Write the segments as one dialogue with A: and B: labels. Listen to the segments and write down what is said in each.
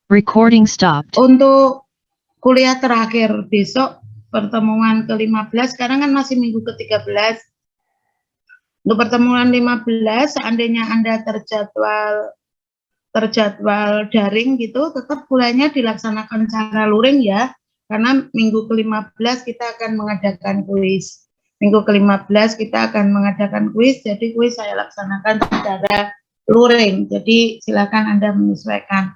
A: Recording stopped.
B: Untuk kuliah terakhir besok pertemuan ke-15, sekarang kan masih minggu ke-13. Untuk pertemuan 15, seandainya Anda terjadwal daring gitu, tetap kuliahnya dilaksanakan secara luring ya, karena minggu ke-15 kita akan mengadakan kuis. Minggu ke-15 kita akan mengadakan kuis, jadi kuis saya laksanakan secara luring. Jadi silakan Anda menyesuaikan.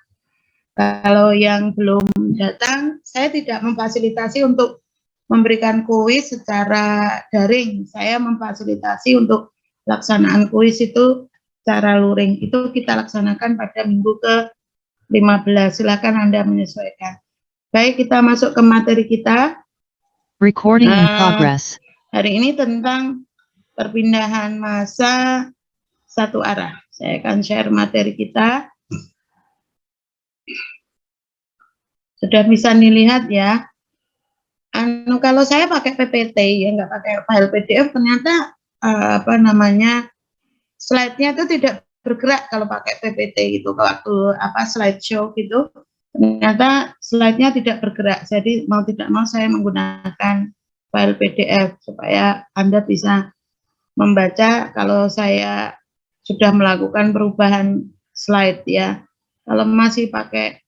B: Kalau yang belum datang, saya tidak memfasilitasi untuk memberikan kuis secara daring. Saya memfasilitasi untuk pelaksanaan kuis itu secara luring. Itu kita laksanakan pada minggu ke-15. Silakan Anda menyesuaikan. Baik, kita masuk ke materi kita.
A: Recording in progress.
B: Hari ini tentang perpindahan massa satu arah. Saya akan share materi kita. Sudah bisa dilihat ya. Kalau saya pakai PPT ya, nggak pakai file PDF, ternyata slide-nya itu tidak bergerak kalau pakai PPT gitu. Waktu slideshow gitu, ternyata slide-nya tidak bergerak. Jadi mau tidak mau saya menggunakan file PDF supaya Anda bisa membaca kalau saya sudah melakukan perubahan slide ya. Kalau masih pakai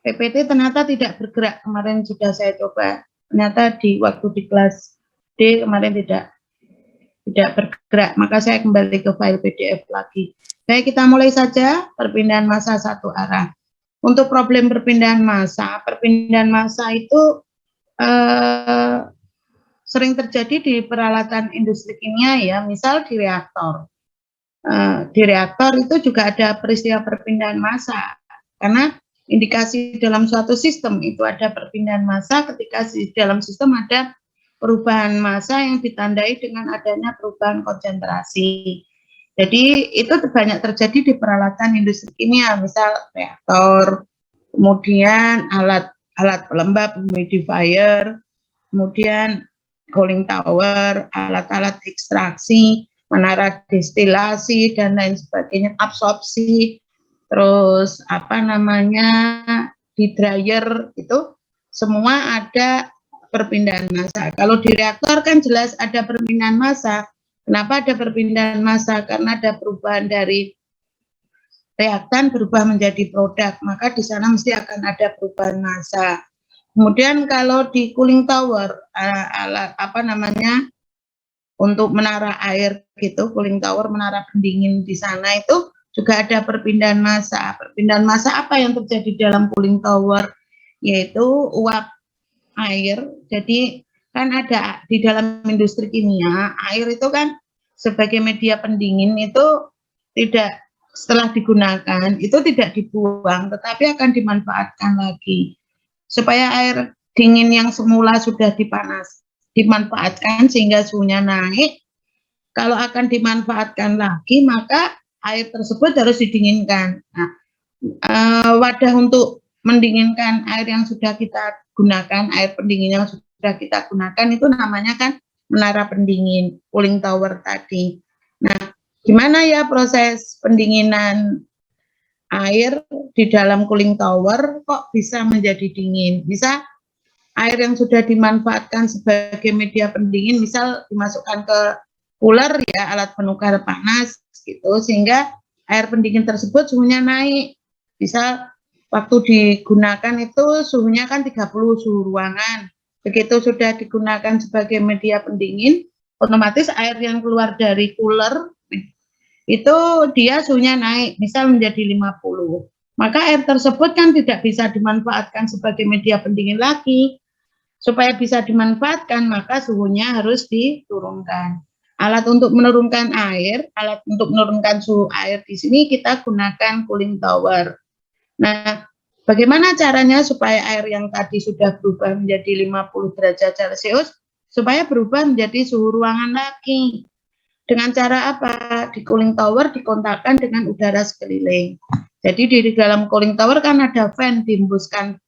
B: PPT ternyata tidak bergerak. Kemarin sudah saya coba, ternyata waktu di kelas D kemarin tidak bergerak, maka saya kembali ke file PDF lagi. Baik, kita mulai saja perpindahan massa satu arah. Untuk problem perpindahan massa itu sering terjadi di peralatan industri kimia ya, misal di reaktor. Di reaktor itu juga ada peristiwa perpindahan massa, karena indikasi dalam suatu sistem itu ada perpindahan massa ketika di dalam sistem ada perubahan massa yang ditandai dengan adanya perubahan konsentrasi. Jadi itu banyak terjadi di peralatan industri kimia, misal reaktor, kemudian alat pelembab, humidifier, kemudian cooling tower, alat-alat ekstraksi, menara destilasi dan lain sebagainya, absorpsi, terus di dryer itu semua ada perpindahan massa. Kalau di reaktor kan jelas ada perpindahan massa. Kenapa ada perpindahan massa? Karena ada perubahan dari reaktan berubah menjadi produk, maka di sana mesti akan ada perubahan massa. Kemudian kalau di cooling tower, untuk menara air gitu, cooling tower, menara pendingin di sana itu juga ada perpindahan massa. Perpindahan massa apa yang terjadi dalam cooling tower? Yaitu uap air. Jadi kan ada di dalam industri kimia, air itu kan sebagai media pendingin itu tidak, setelah digunakan itu tidak dibuang, tetapi akan dimanfaatkan lagi. Supaya air dingin yang semula sudah dimanfaatkan sehingga suhunya naik, kalau akan dimanfaatkan lagi maka air tersebut harus didinginkan. Nah, wadah untuk mendinginkan air yang sudah kita gunakan, air pendingin yang sudah kita gunakan itu namanya kan menara pendingin, cooling tower tadi. Nah, gimana ya proses pendinginan air di dalam cooling tower kok bisa menjadi dingin? Bisa air yang sudah dimanfaatkan sebagai media pendingin misal dimasukkan ke cooler ya, alat penukar panas gitu, sehingga air pendingin tersebut suhunya naik. Bisa waktu digunakan itu suhunya kan 30 suhu ruangan. Begitu sudah digunakan sebagai media pendingin, otomatis air yang keluar dari cooler itu dia suhunya naik, misal menjadi 50. Maka air tersebut kan tidak bisa dimanfaatkan sebagai media pendingin lagi. Supaya bisa dimanfaatkan, maka suhunya harus diturunkan. Alat untuk menurunkan suhu air di sini kita gunakan cooling tower. Nah, bagaimana caranya supaya air yang tadi sudah berubah menjadi 50 derajat Celcius, supaya berubah menjadi suhu ruangan lagi? Dengan cara apa? Di cooling tower dikontakkan dengan udara sekeliling. Jadi di dalam cooling tower kan ada fan, dihembuskan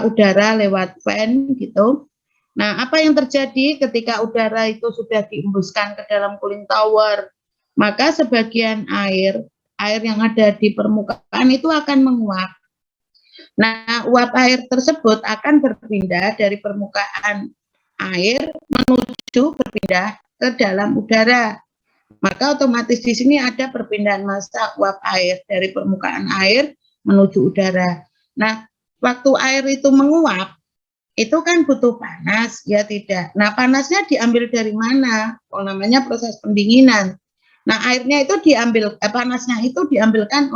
B: udara lewat fan gitu. Nah, apa yang terjadi ketika udara itu sudah dihembuskan ke dalam cooling tower? Maka sebagian air yang ada di permukaan itu akan menguap. Nah, uap air tersebut akan berpindah dari permukaan air berpindah ke dalam udara. Maka otomatis di sini ada perpindahan massa uap air dari permukaan air menuju udara. Nah, waktu air itu menguap, itu kan butuh panas, ya tidak. Nah, panasnya diambil dari mana? Oh, namanya proses pendinginan. Nah, airnya itu diambil, panasnya itu diambilkan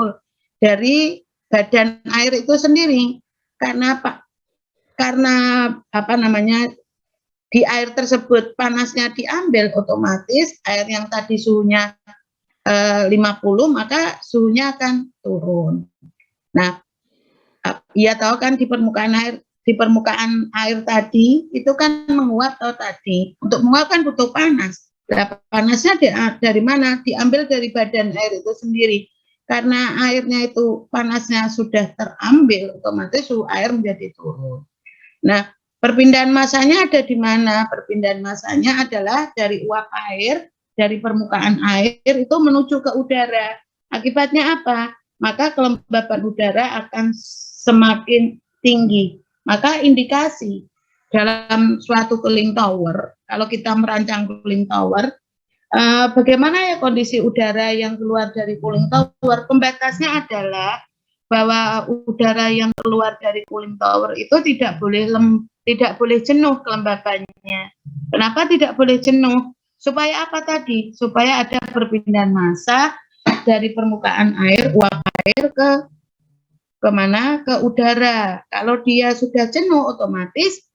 B: dari badan air itu sendiri. Karena apa? Karena apa namanya? Di air tersebut panasnya diambil, otomatis air yang tadi suhunya 50, maka suhunya akan turun. Nah, ia tahu kan di permukaan air tadi itu kan menguap atau tadi. Untuk menguap kan butuh panas. Nah, panasnya dari mana? Diambil dari badan air itu sendiri. Karena airnya itu panasnya sudah terambil, otomatis suhu air menjadi turun. Nah, perpindahan massanya ada di mana? Perpindahan massanya adalah dari uap air, dari permukaan air itu menuju ke udara. Akibatnya apa? Maka kelembapan udara akan semakin tinggi. Maka indikasi dalam suatu cooling tower, kalau kita merancang cooling tower, bagaimana ya kondisi udara yang keluar dari cooling tower? Pembatasnya adalah bahwa udara yang keluar dari cooling tower itu tidak boleh jenuh kelembabannya. Kenapa tidak boleh jenuh? Supaya apa tadi? Supaya ada perpindahan massa dari permukaan air, uap air ke mana? Ke udara. Kalau dia sudah jenuh, otomatis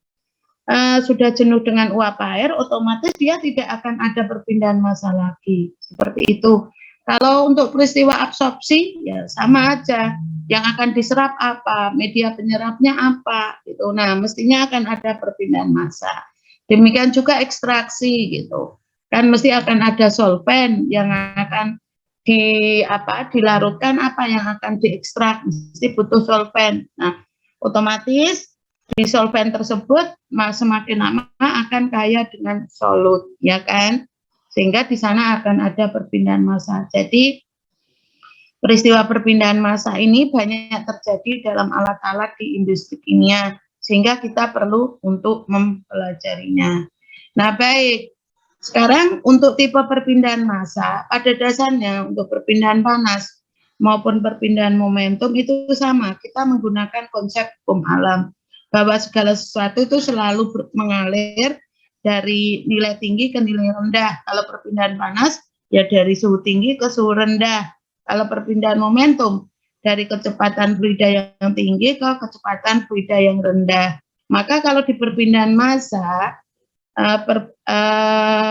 B: sudah jenuh dengan uap air, otomatis dia tidak akan ada perpindahan massa lagi. Seperti itu. Kalau untuk peristiwa absorpsi, ya sama aja. Yang akan diserap apa, media penyerapnya apa, gitu. Nah, mestinya akan ada perpindahan massa. Demikian juga ekstraksi, gitu. Kan mesti akan ada solvent yang akan dilarutkan, apa yang akan diekstrak, mesti butuh solvent. Nah, otomatis di solvent tersebut semakin lama akan kaya dengan solut, ya kan? Sehingga di sana akan ada perpindahan massa. Jadi peristiwa perpindahan massa ini banyak terjadi dalam alat-alat di industri kimia, sehingga kita perlu untuk mempelajarinya. Nah, baik. Sekarang untuk tipe perpindahan massa, pada dasarnya untuk perpindahan panas maupun perpindahan momentum itu sama. Kita menggunakan konsep hukum alam, bahwa segala sesuatu itu selalu mengalir dari nilai tinggi ke nilai rendah. Kalau perpindahan panas, ya dari suhu tinggi ke suhu rendah. Kalau perpindahan momentum, dari kecepatan fluida yang tinggi ke kecepatan fluida yang rendah. Maka kalau di perpindahan massa,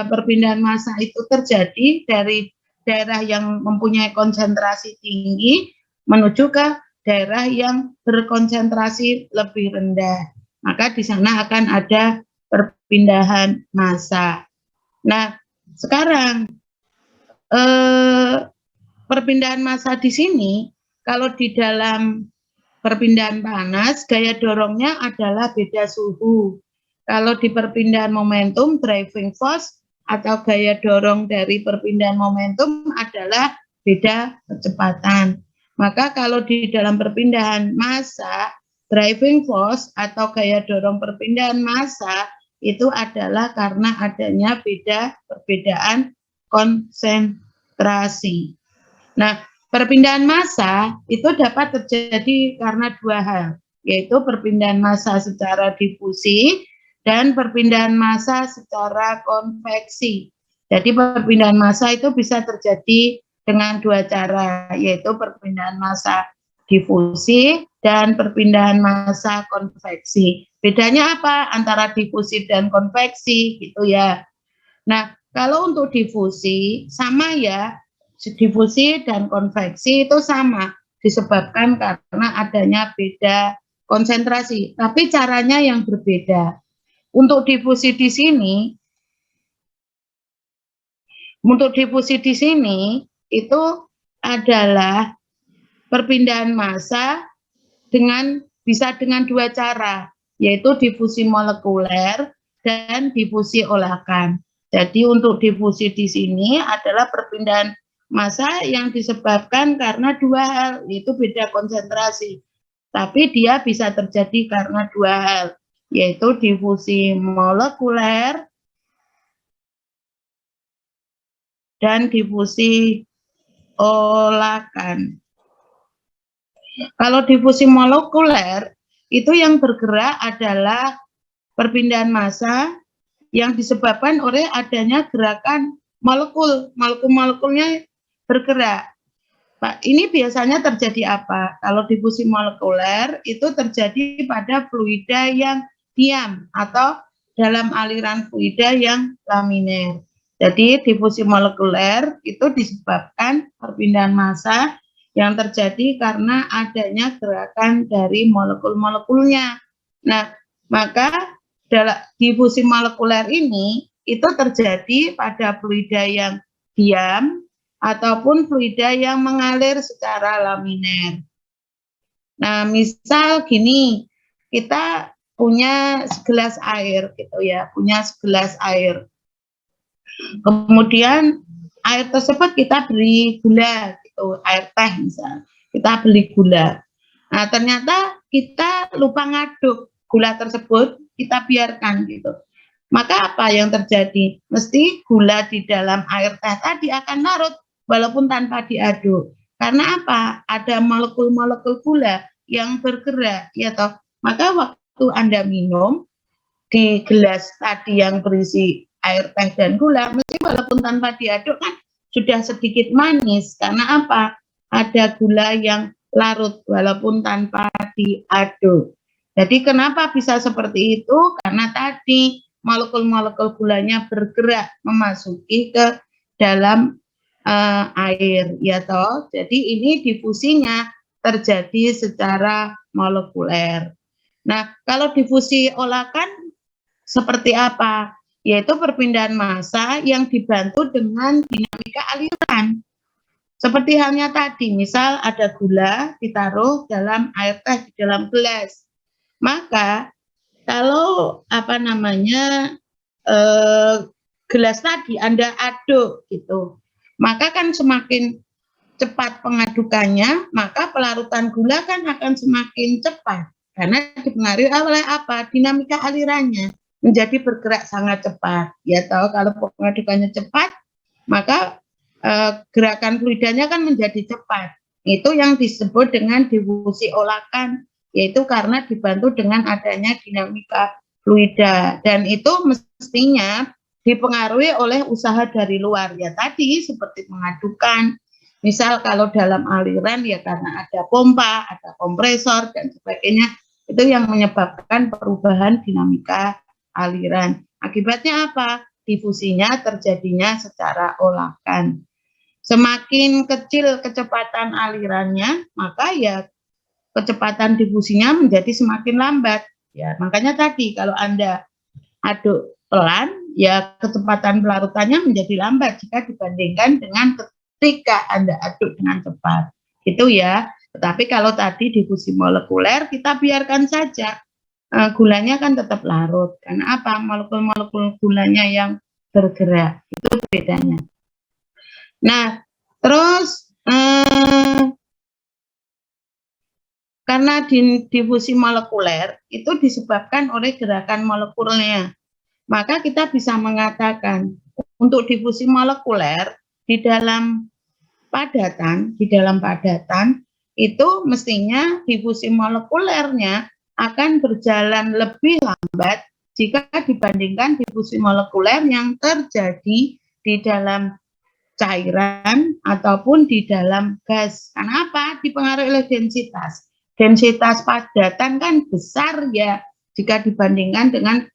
B: perpindahan massa itu terjadi dari daerah yang mempunyai konsentrasi tinggi menuju ke daerah yang berkonsentrasi lebih rendah. Maka di sana akan ada perpindahan massa. Nah, sekarang perpindahan massa di sini, kalau di dalam perpindahan panas, gaya dorongnya adalah beda suhu. Kalau di perpindahan momentum, driving force atau gaya dorong dari perpindahan momentum adalah beda kecepatan. Maka kalau di dalam perpindahan massa, driving force atau gaya dorong perpindahan massa itu adalah karena adanya perbedaan konsentrasi. Nah, perpindahan massa itu dapat terjadi karena dua hal, yaitu perpindahan massa secara difusi dan perpindahan massa secara konveksi. Jadi perpindahan massa itu bisa terjadi dengan dua cara, yaitu perpindahan massa difusi dan perpindahan massa konveksi. Bedanya apa antara difusi dan konveksi gitu ya. Nah, kalau untuk difusi sama ya, difusi dan konveksi itu sama, disebabkan karena adanya beda konsentrasi, tapi caranya yang berbeda. Untuk difusi di sini itu adalah perpindahan massa bisa dengan dua cara, yaitu difusi molekuler dan difusi olakan. Jadi untuk difusi di sini adalah perpindahan massa yang disebabkan karena dua hal, yaitu beda konsentrasi. tapi dia bisa terjadi karena dua hal, yaitu difusi molekuler dan difusi olakan. Kalau difusi molekuler, itu yang bergerak adalah perpindahan massa yang disebabkan oleh adanya gerakan molekul. Molekul-molekulnya bergerak. Pak, ini biasanya terjadi apa? Kalau difusi molekuler itu terjadi pada fluida yang diam atau dalam aliran fluida yang laminer. Jadi difusi molekuler itu disebabkan perpindahan massa yang terjadi karena adanya gerakan dari molekul-molekulnya. Nah, maka dalam difusi molekuler ini itu terjadi pada fluida yang diam ataupun fluida yang mengalir secara laminer. Nah, misal gini, kita punya segelas air gitu ya, punya segelas air. Kemudian air tersebut kita beri gula gitu, air teh misal. Kita beli gula. Nah, ternyata kita lupa ngaduk gula tersebut, kita biarkan gitu. Maka apa yang terjadi? Mesti gula di dalam air teh tadi akan larut walaupun tanpa diaduk. Karena apa? Ada molekul-molekul gula yang bergerak, ya toh. Maka waktu Anda minum di gelas tadi yang berisi air teh dan gula, mesti walaupun tanpa diaduk kan sudah sedikit manis. Karena apa? Ada gula yang larut walaupun tanpa diaduk. Jadi kenapa bisa seperti itu? Karena tadi molekul-molekul gulanya bergerak memasuki ke dalam air, ya toh. Jadi ini difusinya terjadi secara molekuler. Nah, kalau difusi olakan seperti apa? Yaitu perpindahan massa yang dibantu dengan dinamika aliran. Seperti halnya tadi, misal ada gula ditaruh dalam air teh di dalam gelas. Maka kalau gelas tadi Anda aduk gitu, maka kan semakin cepat pengadukannya, maka pelarutan gula kan akan semakin cepat karena dipengaruhi oleh apa? Dinamika alirannya menjadi bergerak sangat cepat. Ya tahu kalau pengadukannya cepat, maka gerakan fluidanya kan menjadi cepat. Itu yang disebut dengan difusi olakan, yaitu karena dibantu dengan adanya dinamika fluida, dan itu mestinya dipengaruhi oleh usaha dari luar. Ya tadi seperti mengadukan, misal kalau dalam aliran ya karena ada pompa, ada kompresor dan sebagainya, itu yang menyebabkan perubahan dinamika aliran. Akibatnya apa? Difusinya terjadinya secara olakan. Semakin kecil kecepatan alirannya, maka ya kecepatan difusinya menjadi semakin lambat. Ya, makanya tadi kalau Anda aduk pelan, ya kecepatan pelarutannya menjadi lambat jika dibandingkan dengan ketika Anda aduk dengan cepat. Itu ya. Tetapi kalau tadi difusi molekuler, kita biarkan saja. Gulanya kan tetap larut. Karena apa? Molekul-molekul gulanya yang bergerak. Itu bedanya. Nah, terus karena difusi molekuler itu disebabkan oleh gerakan molekulnya. Maka kita bisa mengatakan untuk difusi molekuler di dalam padatan itu mestinya difusi molekulernya akan berjalan lebih lambat jika dibandingkan difusi molekuler yang terjadi di dalam cairan ataupun di dalam gas. Karena apa? Dipengaruhi oleh densitas. Densitas padatan kan besar ya jika dibandingkan dengan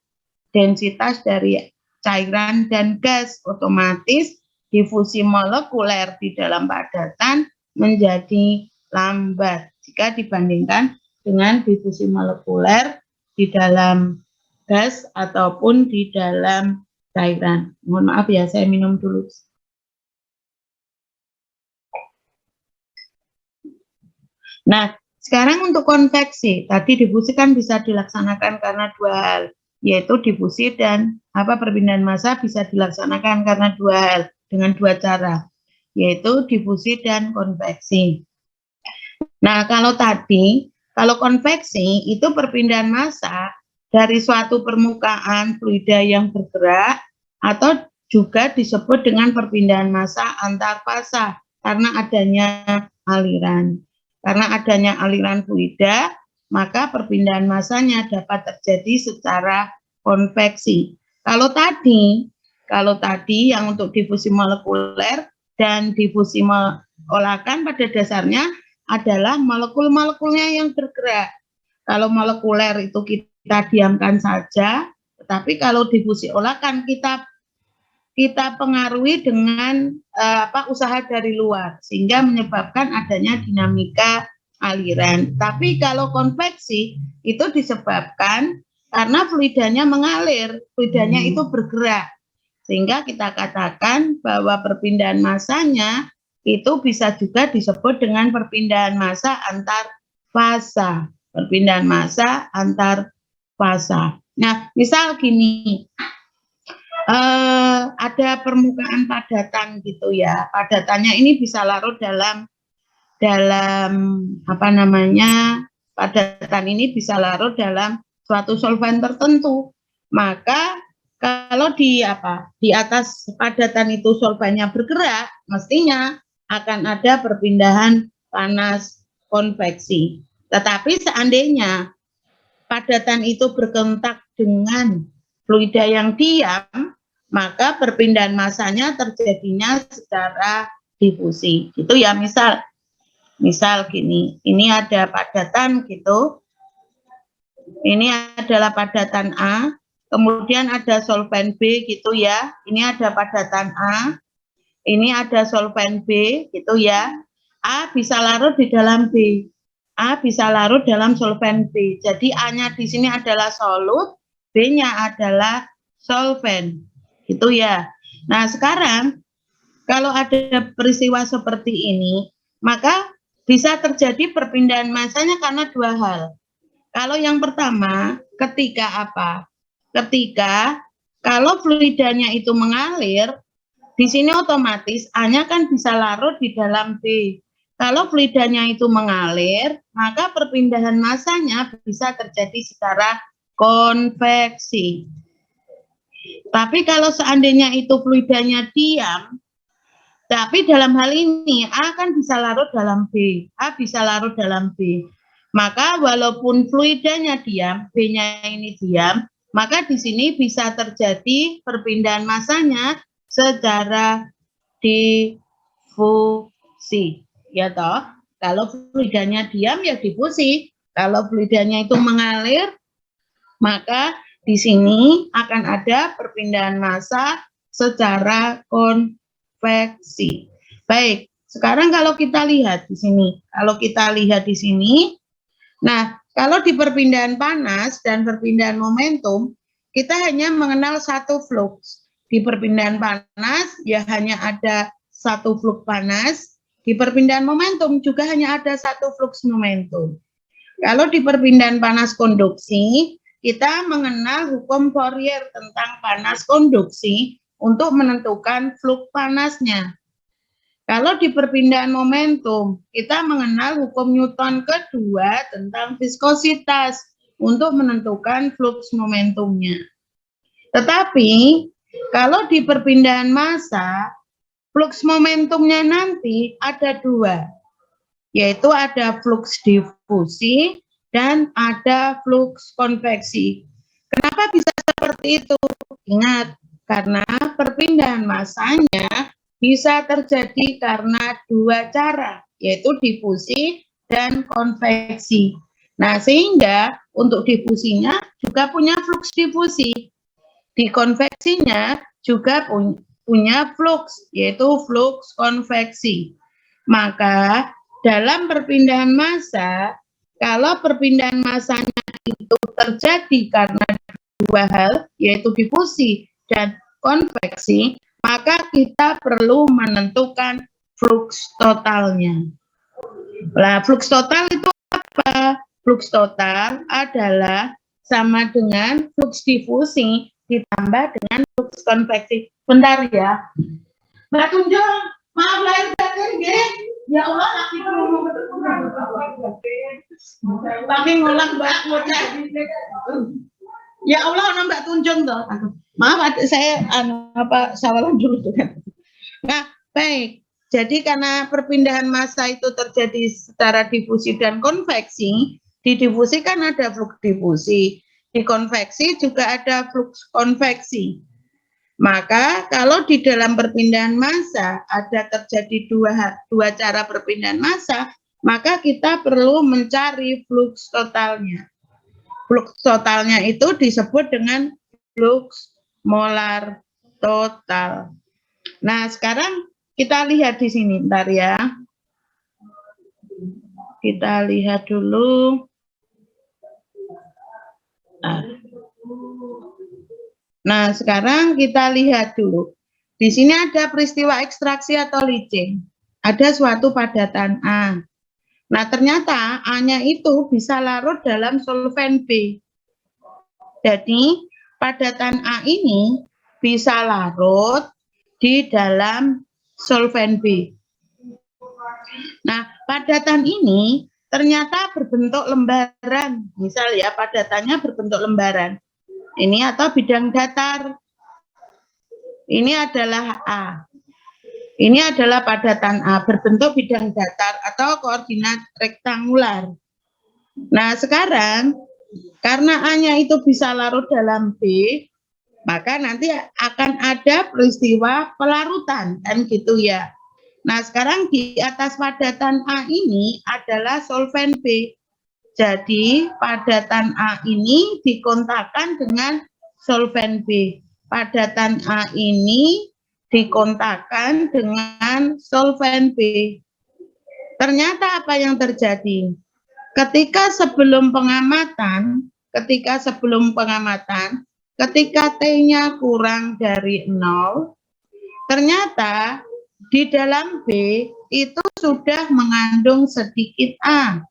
B: densitas dari cairan dan gas. Otomatis difusi molekuler di dalam padatan menjadi lambat jika dibandingkan dengan difusi molekuler di dalam gas ataupun di dalam cairan. Mohon maaf ya, saya minum dulu. Nah, sekarang untuk konveksi, tadi difusi kan bisa dilaksanakan karena dua hal, yaitu difusi dan perpindahan massa bisa dilaksanakan karena dua hal, dengan dua cara, yaitu difusi dan konveksi. Nah, kalau tadi, Kalau konveksi itu perpindahan massa dari suatu permukaan fluida yang bergerak atau juga disebut dengan perpindahan massa antar fasa karena adanya aliran. Karena adanya aliran fluida, maka perpindahan massanya dapat terjadi secara konveksi. Kalau tadi yang untuk difusi molekuler dan difusi olakan pada dasarnya adalah molekul-molekulnya yang bergerak. Kalau molekuler itu kita diamkan saja, tetapi kalau difusi olakan kita pengaruhi dengan usaha dari luar sehingga menyebabkan adanya dinamika aliran. Tapi kalau konveksi itu disebabkan karena fluidanya mengalir, fluidanya itu bergerak. Sehingga kita katakan bahwa perpindahan massanya itu bisa juga disebut dengan perpindahan massa antar fasa. Perpindahan massa antar fasa. Nah, misal gini, ada permukaan padatan gitu ya. Padatannya ini bisa larut dalam padatan ini bisa larut dalam suatu solvent tertentu. Maka kalau di atas padatan itu solvennya bergerak, mestinya akan ada perpindahan panas konveksi. Tetapi seandainya padatan itu berkontak dengan fluida yang diam, maka perpindahan massanya terjadinya secara difusi. Itu ya, misal gini, ini ada padatan gitu. Ini adalah padatan A, kemudian ada solvent B gitu ya. Ini ada padatan A, ini ada solvent B gitu ya. A bisa larut di dalam B. A bisa larut dalam solvent B. Jadi A-nya di sini adalah solut, B-nya adalah solvent. Gitu ya. Nah, sekarang kalau ada peristiwa seperti ini, maka bisa terjadi perpindahan massanya karena dua hal. Kalau yang pertama, ketika kalau fluidanya itu mengalir, di sini otomatis A-nya kan bisa larut di dalam B. Kalau fluidanya itu mengalir, maka perpindahan massanya bisa terjadi secara konveksi. Tapi kalau seandainya itu fluidanya diam, tapi dalam hal ini A kan bisa larut dalam B, A bisa larut dalam B. Maka walaupun fluidanya diam, B-nya ini diam, maka di sini bisa terjadi perpindahan massanya secara difusi. Ya toh, kalau fluidanya diam ya difusi, kalau fluidanya itu mengalir, maka di sini akan ada perpindahan massa secara konveksi. Baik, sekarang kalau kita lihat di sini, nah kalau di perpindahan panas dan perpindahan momentum, kita hanya mengenal satu flux. Di perpindahan panas ya hanya ada satu flux panas. Di perpindahan momentum juga hanya ada satu flux momentum. Kalau di perpindahan panas konduksi, kita mengenal hukum Fourier tentang panas konduksi untuk menentukan flux panasnya. Kalau di perpindahan momentum, kita mengenal hukum Newton kedua tentang viskositas untuk menentukan flux momentumnya. Tetapi, kalau di perpindahan massa, flux momentumnya nanti ada dua, yaitu ada flux difusi dan ada flux konveksi. Kenapa bisa seperti itu? Ingat, karena perpindahan massanya bisa terjadi karena dua cara, yaitu difusi dan konveksi. Nah, sehingga untuk difusinya juga punya flux difusi. Di konveksinya juga punya flux, yaitu flux konveksi. Maka dalam perpindahan massa, kalau perpindahan massanya itu terjadi karena dua hal, yaitu difusi dan konveksi, maka kita perlu menentukan flux totalnya. Nah, flux total itu apa? Flux total adalah sama dengan flux difusi ditambah dengan flux konveksi. Bentar ya, Mbak Tunjung, Maaf lahir batin nggih. Ya Allah lagi ngomong lagi ngulang Mbak bocah. Ya Allah ana Mbak Tunjung toh. Maaf adik saya sawalan dulu tuh kan. Nah, baik. Jadi karena perpindahan massa itu terjadi secara difusi dan konveksi, di difusi kan ada flux difusi, di konveksi juga ada flux konveksi. Maka kalau di dalam perpindahan massa ada terjadi dua cara perpindahan massa, maka kita perlu mencari flux totalnya. Flux totalnya itu disebut dengan flux molar total. Nah, sekarang kita lihat di sini, bentar ya. Kita lihat dulu. Nah, sekarang kita lihat dulu. Di sini ada peristiwa ekstraksi atau leaching. Ada suatu padatan A. Nah, ternyata A-nya itu bisa larut dalam solvent B. Jadi, padatan A ini bisa larut di dalam solvent B. Nah, padatan ini ternyata berbentuk lembaran. Misal ya, padatannya berbentuk lembaran. Ini atau bidang datar. Ini adalah A. Ini adalah padatan A berbentuk bidang datar atau koordinat rektangular. Nah, sekarang karena A-nya itu bisa larut dalam B, maka nanti akan ada peristiwa pelarutan, kan gitu ya. Nah, sekarang di atas padatan A ini adalah solvent B. Jadi, padatan A ini dikontakkan dengan solvent B. Padatan A ini dikontakkan dengan solvent B. Ternyata apa yang terjadi? Ketika sebelum pengamatan, ketika T-nya kurang dari 0, ternyata di dalam B itu sudah mengandung sedikit A.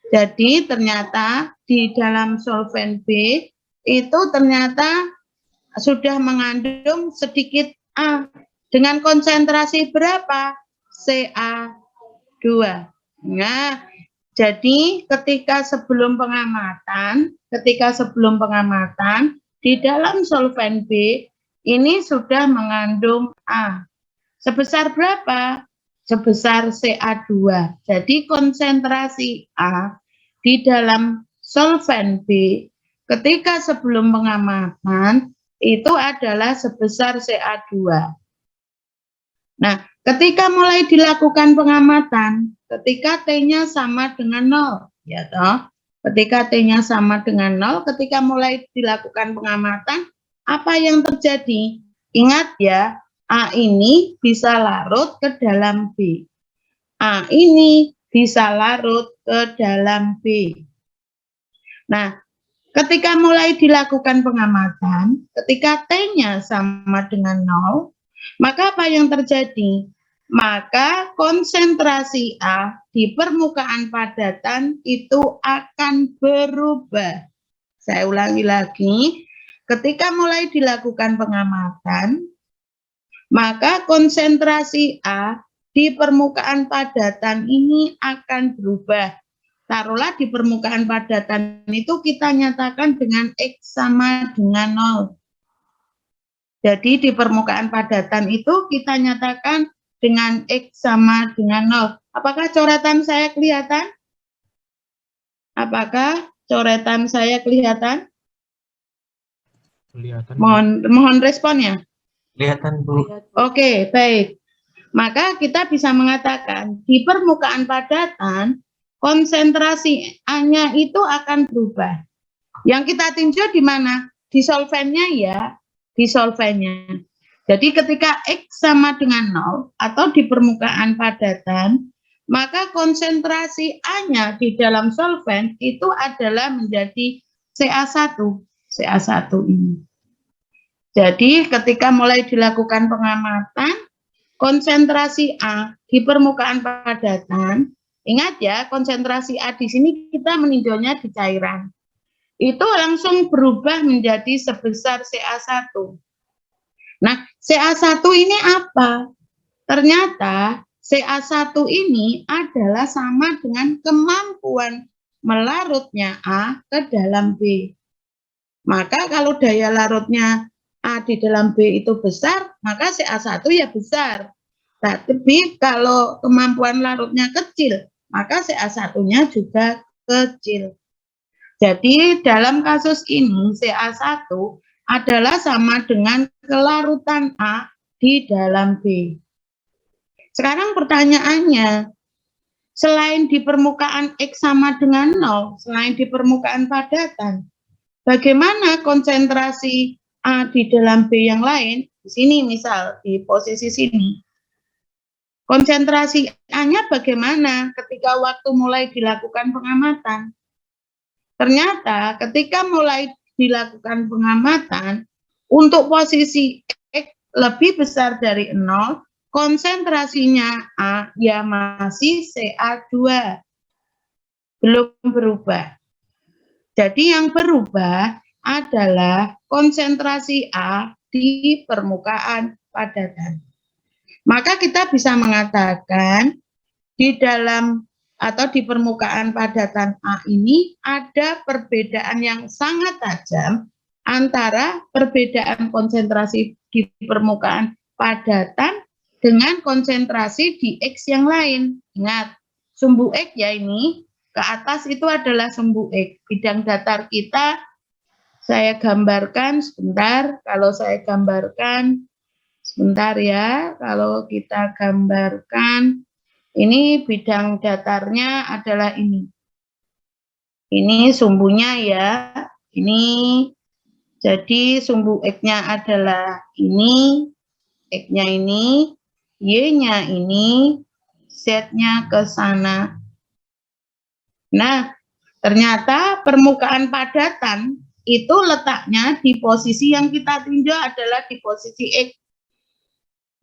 B: Jadi ternyata di dalam solvent B itu ternyata sudah mengandung sedikit A. Dengan konsentrasi berapa? Ca2. Nah, jadi ketika sebelum pengamatan di dalam solvent B ini sudah mengandung A. Sebesar berapa? Sebesar Ca2. Jadi konsentrasi A di dalam solvent B ketika sebelum pengamatan itu adalah sebesar Ca2. Nah, ketika mulai dilakukan pengamatan, ketika T-nya sama dengan 0, ya toh. Ketika T-nya sama dengan 0, ketika mulai dilakukan pengamatan, apa yang terjadi? Ingat ya, A ini bisa larut ke dalam B. A ini bisa larut ke dalam B. Nah, ketika mulai dilakukan pengamatan, ketika T-nya sama dengan 0, maka apa yang terjadi? Maka konsentrasi A di permukaan padatan itu akan berubah. Saya ulangi lagi, ketika mulai dilakukan pengamatan, maka konsentrasi A di permukaan padatan ini akan berubah. Taruhlah di permukaan padatan itu kita nyatakan dengan X sama dengan 0. Jadi di permukaan padatan itu kita nyatakan dengan X sama dengan 0. Apakah coretan saya kelihatan? Apakah coretan saya kelihatan?
C: Kelihatan.
B: Mohon responnya.
C: Kelihatan, Bu.
B: Oke, baik. Maka kita bisa mengatakan di permukaan padatan konsentrasi A-nya itu akan berubah. Yang kita tinjau di mana? Di solventnya ya. Di solventnya. Jadi ketika X sama dengan 0 atau di permukaan padatan, maka konsentrasi A-nya di dalam solvent itu adalah menjadi Ca1. Ca1 ini. Jadi ketika mulai dilakukan pengamatan, konsentrasi A di permukaan padatan, ingat ya, konsentrasi A di sini kita meninjaunya di cairan. Itu langsung berubah menjadi sebesar Ca1. Nah, Ca1 ini apa? ternyata CA1 ini adalah sama dengan kemampuan melarutnya A ke dalam B. Maka kalau daya larutnya A di dalam B itu besar, maka CA1 ya besar. Tapi kalau kemampuan larutnya kecil, maka CA1-nya juga kecil. Jadi dalam kasus ini CA1 adalah sama dengan kelarutan A di dalam B. Sekarang pertanyaannya, selain di permukaan X sama dengan 0, selain di permukaan padatan, bagaimana konsentrasi A di dalam B yang lain? Di sini misal, di posisi sini. Konsentrasi A-nya bagaimana ketika waktu mulai dilakukan pengamatan? Ternyata ketika mulai dilakukan pengamatan, untuk posisi X lebih besar dari 0, konsentrasinya A ya masih CA2. Belum berubah. Jadi yang berubah adalah konsentrasi A di permukaan padatan. Maka kita bisa mengatakan di dalam atau di permukaan padatan A ini ada perbedaan yang sangat tajam antara perbedaan konsentrasi di permukaan padatan dengan konsentrasi di X yang lain. Ingat, sumbu X ya ini, ke atas itu adalah sumbu X. Bidang datar kita saya gambarkan sebentar, kalau saya gambarkan sebentar ya, kalau kita gambarkan, ini bidang datarnya adalah ini. Ini sumbunya ya, ini. Jadi sumbu X-nya adalah ini, X-nya ini, Y-nya ini, Z-nya ke sana. Nah, ternyata permukaan padatan itu letaknya di posisi yang kita tinjau adalah di posisi X.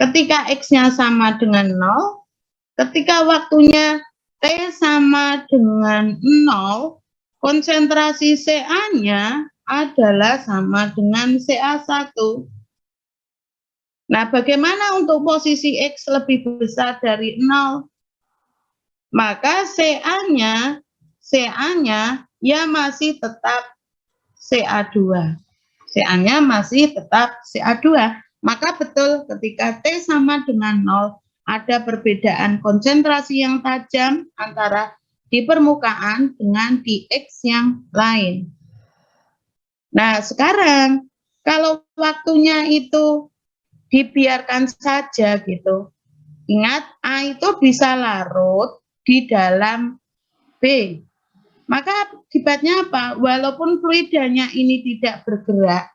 B: Ketika X-nya sama dengan 0, ketika waktunya T sama dengan 0, konsentrasi Ca-nya adalah sama dengan Ca1. Nah, bagaimana untuk posisi X lebih besar dari 0? Maka Ca-nya ya masih tetap Ca2. Ca-nya masih tetap Ca2. Maka betul ketika T sama dengan 0, ada perbedaan konsentrasi yang tajam antara di permukaan dengan di X yang lain. Nah, sekarang kalau waktunya itu dibiarkan saja gitu. Ingat, A itu bisa larut di dalam B. Maka akibatnya apa? Walaupun fluidanya ini tidak bergerak,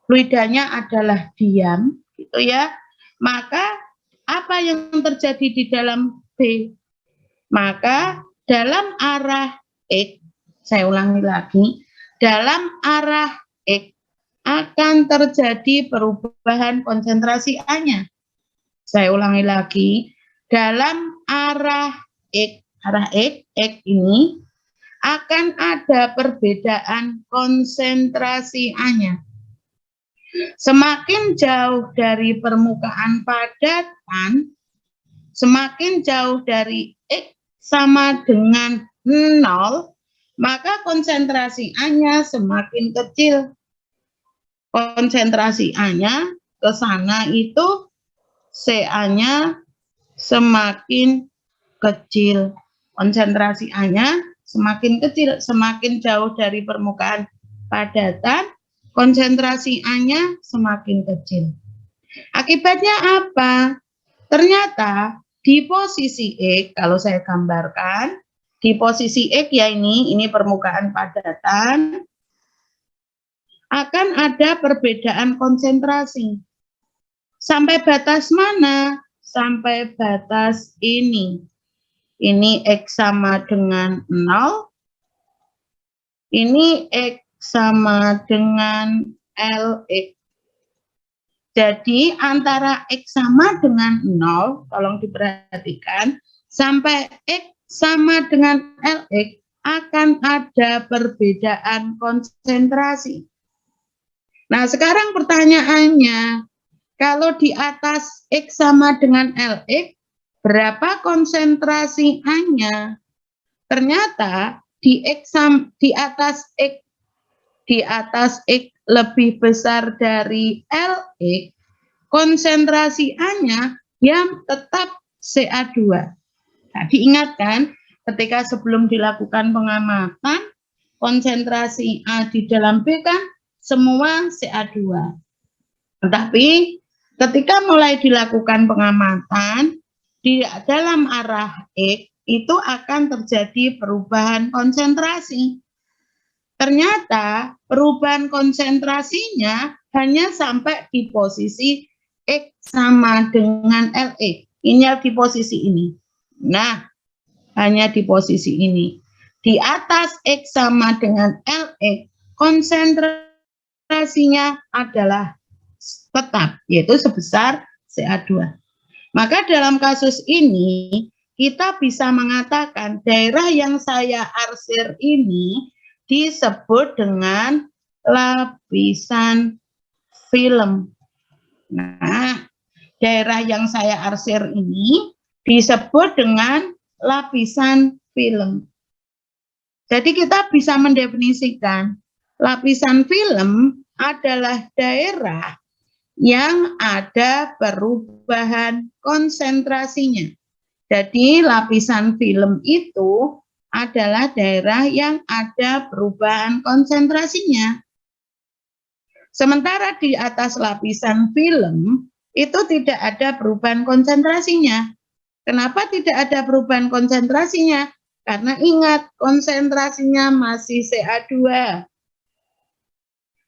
B: fluidanya adalah diam, gitu ya. Maka apa yang terjadi di dalam B? Maka dalam arah X, saya ulangi lagi, dalam arah X akan terjadi perubahan konsentrasi A-nya. Saya ulangi lagi, dalam arah X ini akan ada perbedaan konsentrasi A-nya. Semakin jauh dari permukaan padatan, semakin jauh dari X sama dengan 0, maka konsentrasi A-nya semakin kecil. Konsentrasi A-nya ke sana itu Ca-nya semakin kecil. Konsentrasi A-nya semakin kecil, semakin jauh dari permukaan padatan, konsentrasi A-nya semakin kecil. Akibatnya apa? Ternyata di posisi X, kalau saya gambarkan, di posisi X ya ini permukaan padatan, akan ada perbedaan konsentrasi. Sampai batas mana? Sampai batas ini. Ini X sama dengan 0. Ini X sama dengan LX. Jadi antara X sama dengan 0, tolong diperhatikan, sampai X sama dengan LX akan ada perbedaan konsentrasi. Nah, sekarang pertanyaannya, Kalau di atas X sama dengan LX, berapa konsentrasi A-nya? Ternyata di atas X lebih besar dari LX, konsentrasi A-nya yang tetap Ca2. Nah, diingatkan ketika sebelum dilakukan pengamatan, konsentrasi A di dalam B kan semua Ca2. Tetapi ketika mulai dilakukan pengamatan, di dalam arah X itu akan terjadi perubahan konsentrasi. Ternyata perubahan konsentrasinya hanya sampai di posisi X sama dengan LX. Ini di posisi ini. Nah, hanya di posisi ini. Di atas X sama dengan LX, konsentrasinya adalah tetap, yaitu sebesar Ca2. Maka dalam kasus ini, kita bisa mengatakan daerah yang saya arsir ini disebut dengan lapisan film. Nah, daerah yang saya arsir ini disebut dengan lapisan film. Jadi kita bisa mendefinisikan lapisan film adalah daerah yang ada perubahan konsentrasinya. Jadi lapisan film itu adalah daerah yang ada perubahan konsentrasinya. Sementara di atas lapisan film itu tidak ada perubahan konsentrasinya. Kenapa tidak ada perubahan konsentrasinya? Karena ingat, konsentrasinya masih Ca2.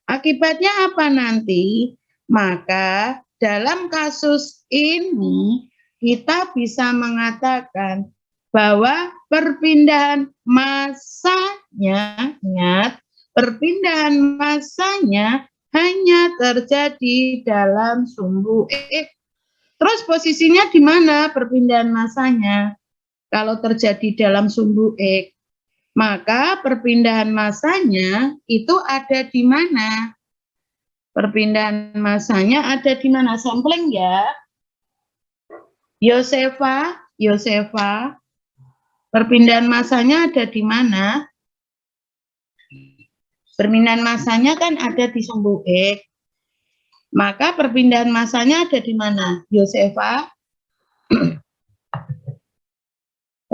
B: Akibatnya apa nanti? Maka dalam kasus ini kita bisa mengatakan bahwa perpindahan massanya, ingat, perpindahan massanya hanya terjadi dalam sumbu X. Terus posisinya di mana perpindahan massanya? Kalau terjadi dalam sumbu X, maka perpindahan massanya itu ada di mana? Perpindahan massanya ada di mana? Sampling ya. Yosefa, perpindahan massanya ada di mana? Perpindahan massanya kan ada di sumbu X. Maka perpindahan massanya ada di mana? Yosefa.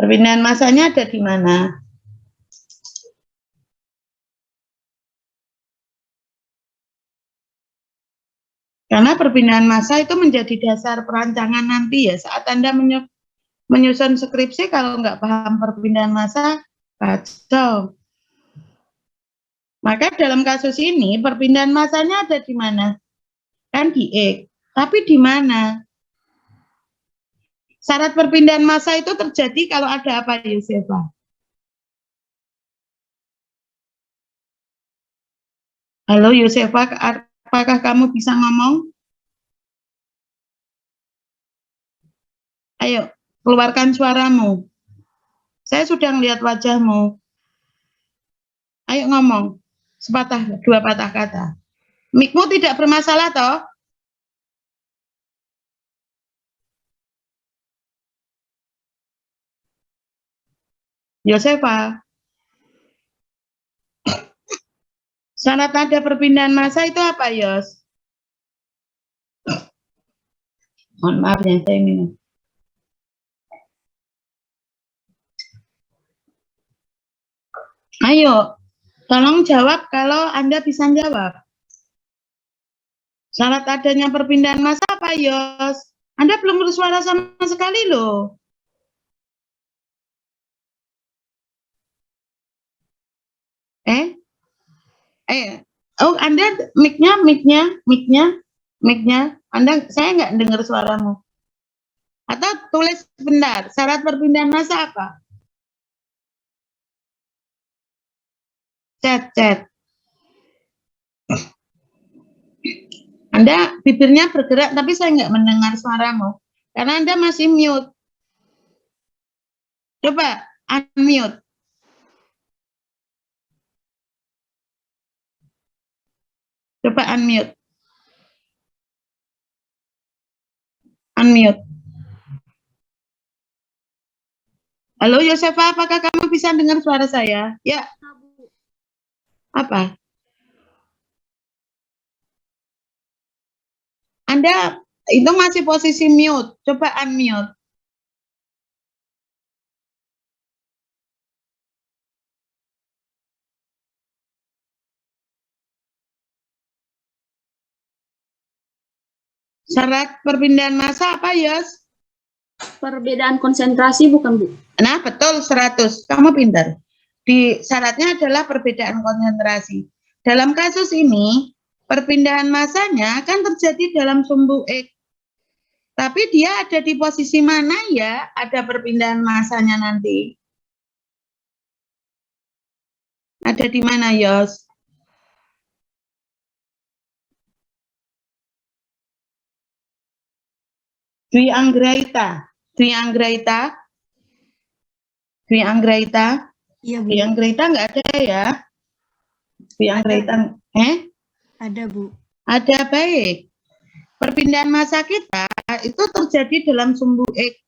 B: Perpindahan massanya ada di mana? Karena perpindahan massa itu menjadi dasar perancangan nanti ya. Saat Anda menyusun skripsi, kalau nggak paham perpindahan massa, kacau. Maka dalam kasus ini perpindahan massanya ada di mana? Kan di X. Tapi di mana? Syarat perpindahan massa itu terjadi kalau ada apa, Yosefa? Halo Yosefa, apakah kamu bisa ngomong? Ayo, keluarkan suaramu. Saya sudah melihat wajahmu. Ayo ngomong. Dua patah kata. Mikmu tidak bermasalah toh? Yosefa. Syarat ada perpindahan massa itu apa, Yos? Mohon maaf ya, saya minum. Ayo, tolong jawab kalau Anda bisa jawab. Syarat adanya perpindahan massa apa, Yos? Anda belum bersuara sama sekali loh. Oh, Anda mic-nya. Saya nggak dengar suaramu. Atau tulis sebentar, syarat perpindahan massa apa? Chat. Anda bibirnya bergerak, tapi saya nggak mendengar suaramu. Karena Anda masih mute. Coba unmute. Coba unmute. unmute. Halo Yosefa, apakah kamu bisa dengar suara saya? Ya. Apa? Anda itu masih posisi mute. Coba unmute. Syarat perpindahan massa apa, Yos?
C: Perbedaan konsentrasi bukan, Bu?
B: Nah, betul 100. Kamu pintar. Di syaratnya adalah perbedaan konsentrasi. Dalam kasus ini, perpindahan massanya kan terjadi dalam sumbu X. Tapi dia ada di posisi mana ya? Ada perpindahan massanya nanti. Ada di mana, Yos? Dwi Anggraita. Dwi Anggraita. Dwi Anggraita.
C: Iya, Bu.
B: Dwi Anggraita nggak ada ya? Dwi Anggraita.
C: Ada, Bu.
B: Ada, baik. Perpindahan massa kita itu terjadi dalam sumbu X.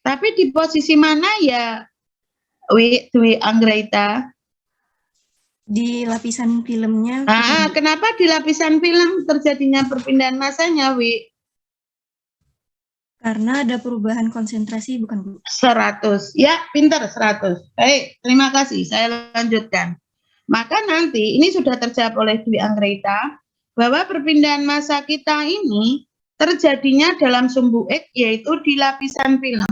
B: Tapi di posisi mana ya, Dwi Anggraita?
C: Di lapisan filmnya.
B: Kenapa di lapisan film terjadinya perpindahan massanya, Wi?
C: Karena ada perubahan konsentrasi, bukan, Bu?
B: 100. Ya, pintar 100. Baik, terima kasih. Saya lanjutkan. Maka nanti ini sudah terjawab oleh Dwi Anggraita bahwa perpindahan massa kita ini terjadinya dalam sumbu X, yaitu di lapisan film.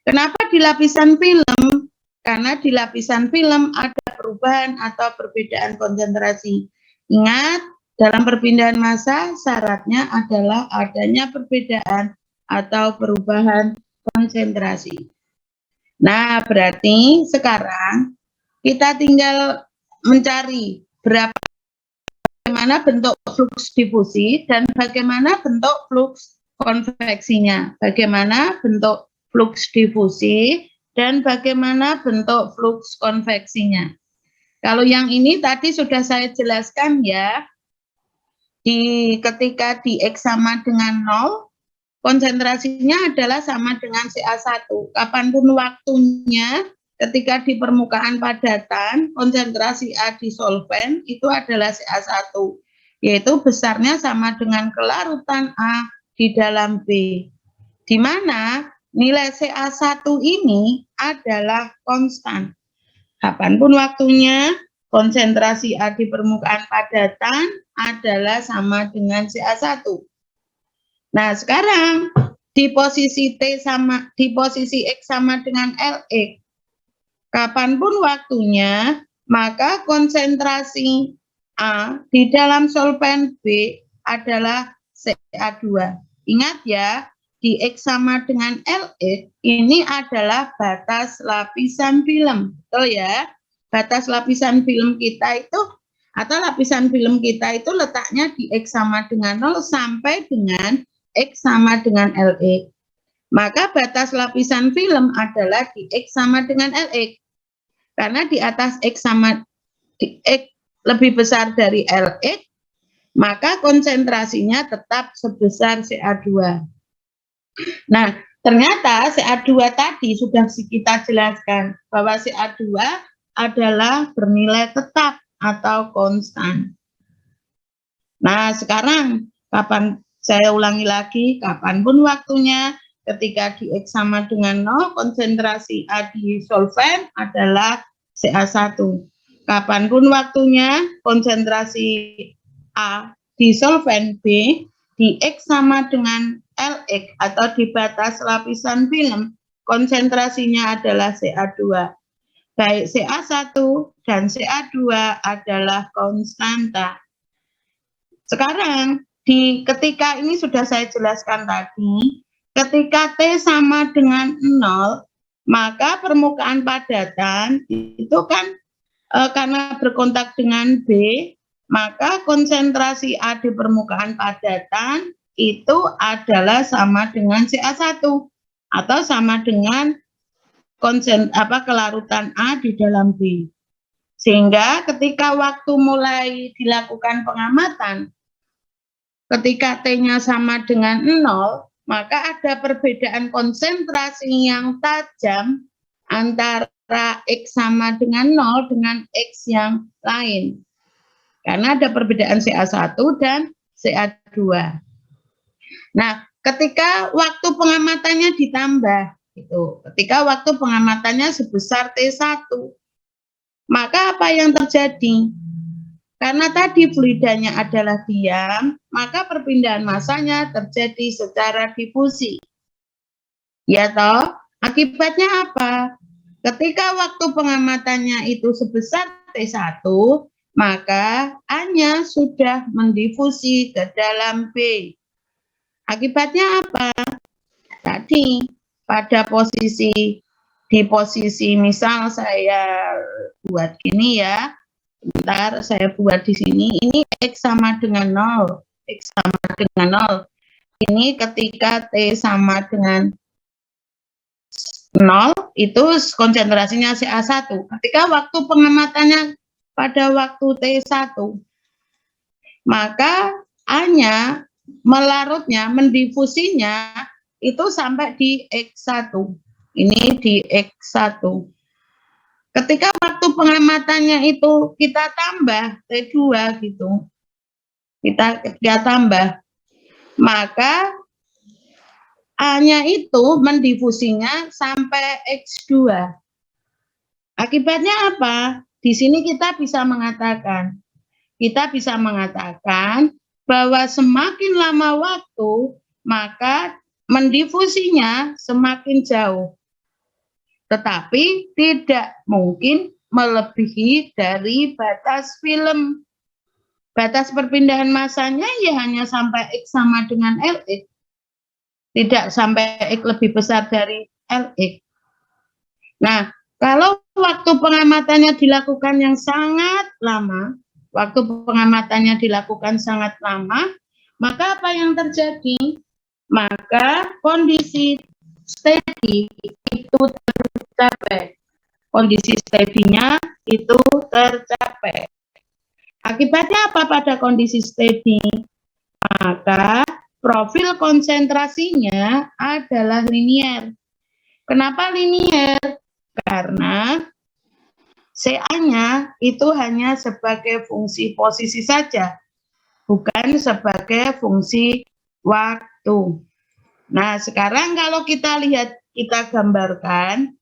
B: Kenapa di lapisan film? Karena di lapisan film ada perubahan atau perbedaan konsentrasi. Ingat, dalam perpindahan massa syaratnya adalah adanya perbedaan atau perubahan konsentrasi. Nah, berarti sekarang kita tinggal mencari bagaimana bentuk fluks difusi dan bagaimana bentuk fluks konveksinya. Bagaimana bentuk fluks difusi dan bagaimana bentuk fluks konveksinya. Kalau yang ini tadi sudah saya jelaskan ya, ketika di X sama dengan 0, konsentrasinya adalah sama dengan Ca1. Kapanpun waktunya, ketika di permukaan padatan, konsentrasi A di solvent itu adalah Ca1, yaitu besarnya sama dengan kelarutan A di dalam B, di mana nilai Ca1 ini adalah konstan. Kapanpun waktunya, konsentrasi A di permukaan padatan adalah sama dengan Ca1. Nah, sekarang di posisi X sama dengan Lx, kapanpun waktunya, maka konsentrasi A di dalam solvent B adalah Ca2. Ingat ya, di X sama dengan Lx, ini adalah batas lapisan film. Betul ya? Batas lapisan film kita itu, atau lapisan film kita itu letaknya di X sama dengan 0 sampai dengan X sama dengan Lx. Maka batas lapisan film adalah di X sama dengan Lx. Karena di atas X sama di X lebih besar dari Lx, maka konsentrasinya tetap sebesar Ca2. Nah, ternyata Ca2 tadi sudah kita jelaskan bahwa Ca2 adalah bernilai tetap atau konstan. Nah, sekarang saya ulangi lagi, kapanpun waktunya, ketika di X sama dengan 0, konsentrasi A di solvent adalah Ca1. Kapanpun waktunya, konsentrasi A di solvent B di X sama dengan Lx atau di batas lapisan film, konsentrasinya adalah Ca2. Baik Ca1 dan Ca2 adalah konstanta. Sekarang, ketika ini sudah saya jelaskan tadi, ketika T sama dengan 0, maka permukaan padatan itu kan karena berkontak dengan B, maka konsentrasi A di permukaan padatan itu adalah sama dengan Ca1 atau sama dengan kelarutan A di dalam B. Sehingga ketika waktu mulai dilakukan pengamatan, ketika T-nya sama dengan 0, maka ada perbedaan konsentrasi yang tajam antara X sama dengan 0 dengan X yang lain. Karena ada perbedaan CA1 dan CA2. Nah, ketika waktu pengamatannya ditambah, ketika waktu pengamatannya sebesar T1, maka apa yang terjadi? Karena tadi fluidanya adalah diam, maka perpindahan massanya terjadi secara difusi. Ya toh? Akibatnya apa? Ketika waktu pengamatannya itu sebesar T1, maka A-nya sudah mendifusi ke dalam B. Akibatnya apa? Tadi pada di posisi misal saya buat gini ya, bentar saya buat di sini, ini X sama dengan 0, X sama dengan 0. Ini ketika T sama dengan 0, itu konsentrasinya CA1. Ketika waktu pengamatannya pada waktu T1, maka A-nya melarutnya, mendifusinya itu sampai di X1. Ini di X1. Ketika waktu pengamatannya itu kita tambah T2 gitu. Kita tambah, maka A-nya itu mendifusinya sampai X2. Akibatnya apa? Di sini kita bisa mengatakan bahwa semakin lama waktu, maka mendifusinya semakin jauh. Tetapi tidak mungkin melebihi dari batas film. Batas perpindahan massanya ya hanya sampai X sama dengan Lx. Tidak sampai X lebih besar dari Lx. Nah, kalau waktu pengamatannya dilakukan yang sangat lama, maka apa yang terjadi? Maka kondisi steady itu tercapai. Kondisi steady-nya itu tercapai. Akibatnya apa pada kondisi steady? Maka profil konsentrasinya adalah linier. Kenapa linier? Karena CA-nya itu hanya sebagai fungsi posisi saja, bukan sebagai fungsi waktu. Nah, sekarang kalau kita lihat, kita gambarkan,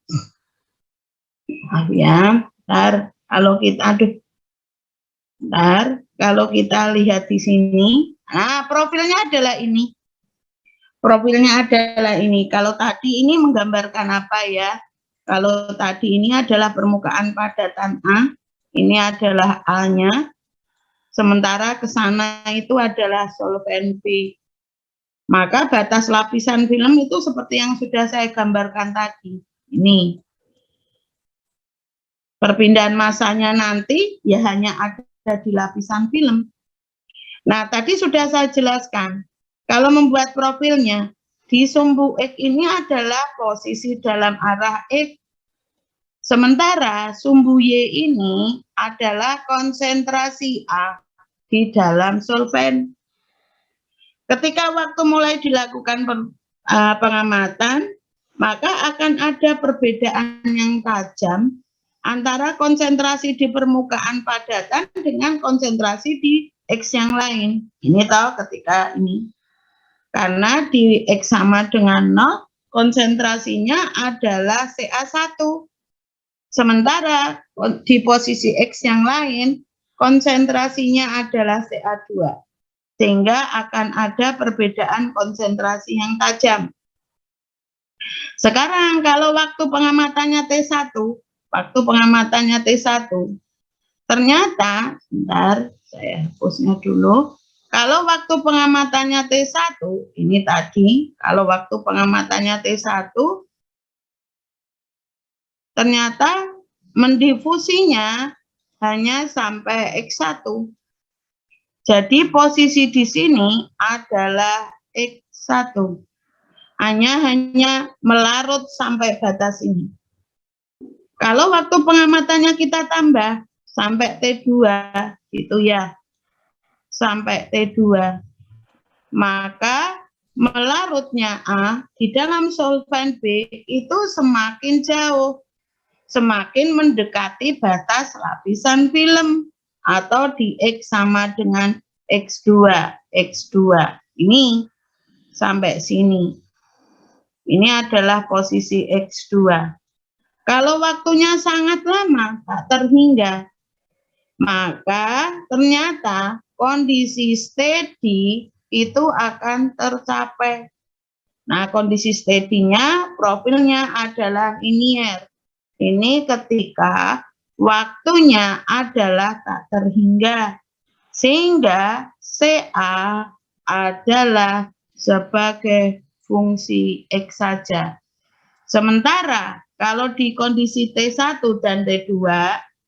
B: kalau kita lihat di sini, profilnya adalah ini. Kalau tadi ini menggambarkan apa ya? Kalau tadi ini adalah permukaan padatan A, ini adalah A-nya, sementara ke sana itu adalah solvent B. Maka batas lapisan film itu seperti yang sudah saya gambarkan tadi. Ini. Perpindahan massanya nanti ya hanya ada di lapisan film. Nah, tadi sudah saya jelaskan. Kalau membuat profilnya, di sumbu X ini adalah posisi dalam arah X. Sementara sumbu Y ini adalah konsentrasi A di dalam solvent. Ketika waktu mulai dilakukan pengamatan, maka akan ada perbedaan yang tajam antara konsentrasi di permukaan padatan dengan konsentrasi di X yang lain. Ini tahu ketika ini. Karena di X sama dengan 0, konsentrasinya adalah CA1. Sementara di posisi X yang lain, konsentrasinya adalah CA2. Sehingga akan ada perbedaan konsentrasi yang tajam. Sekarang kalau waktu pengamatannya T1, ternyata, bentar, saya hapusnya dulu. Kalau waktu pengamatannya T1, ini tadi, kalau waktu pengamatannya T1, ternyata mendifusinya hanya sampai X1. Jadi posisi di sini adalah X1. Hanya melarut sampai batas ini. Kalau waktu pengamatannya kita tambah sampai T2, gitu ya. Sampai T2. Maka melarutnya A di dalam solvent B itu semakin jauh, semakin mendekati batas lapisan film atau di X sama dengan X2. Ini sampai sini. Ini adalah posisi X2. Kalau waktunya sangat lama, tak terhingga, maka ternyata kondisi steady itu akan tercapai. Nah, kondisi steady-nya profilnya adalah linier. Ini ketika waktunya adalah tak terhingga, sehingga CA adalah sebagai fungsi X saja. Sementara kalau di kondisi T1 dan T2,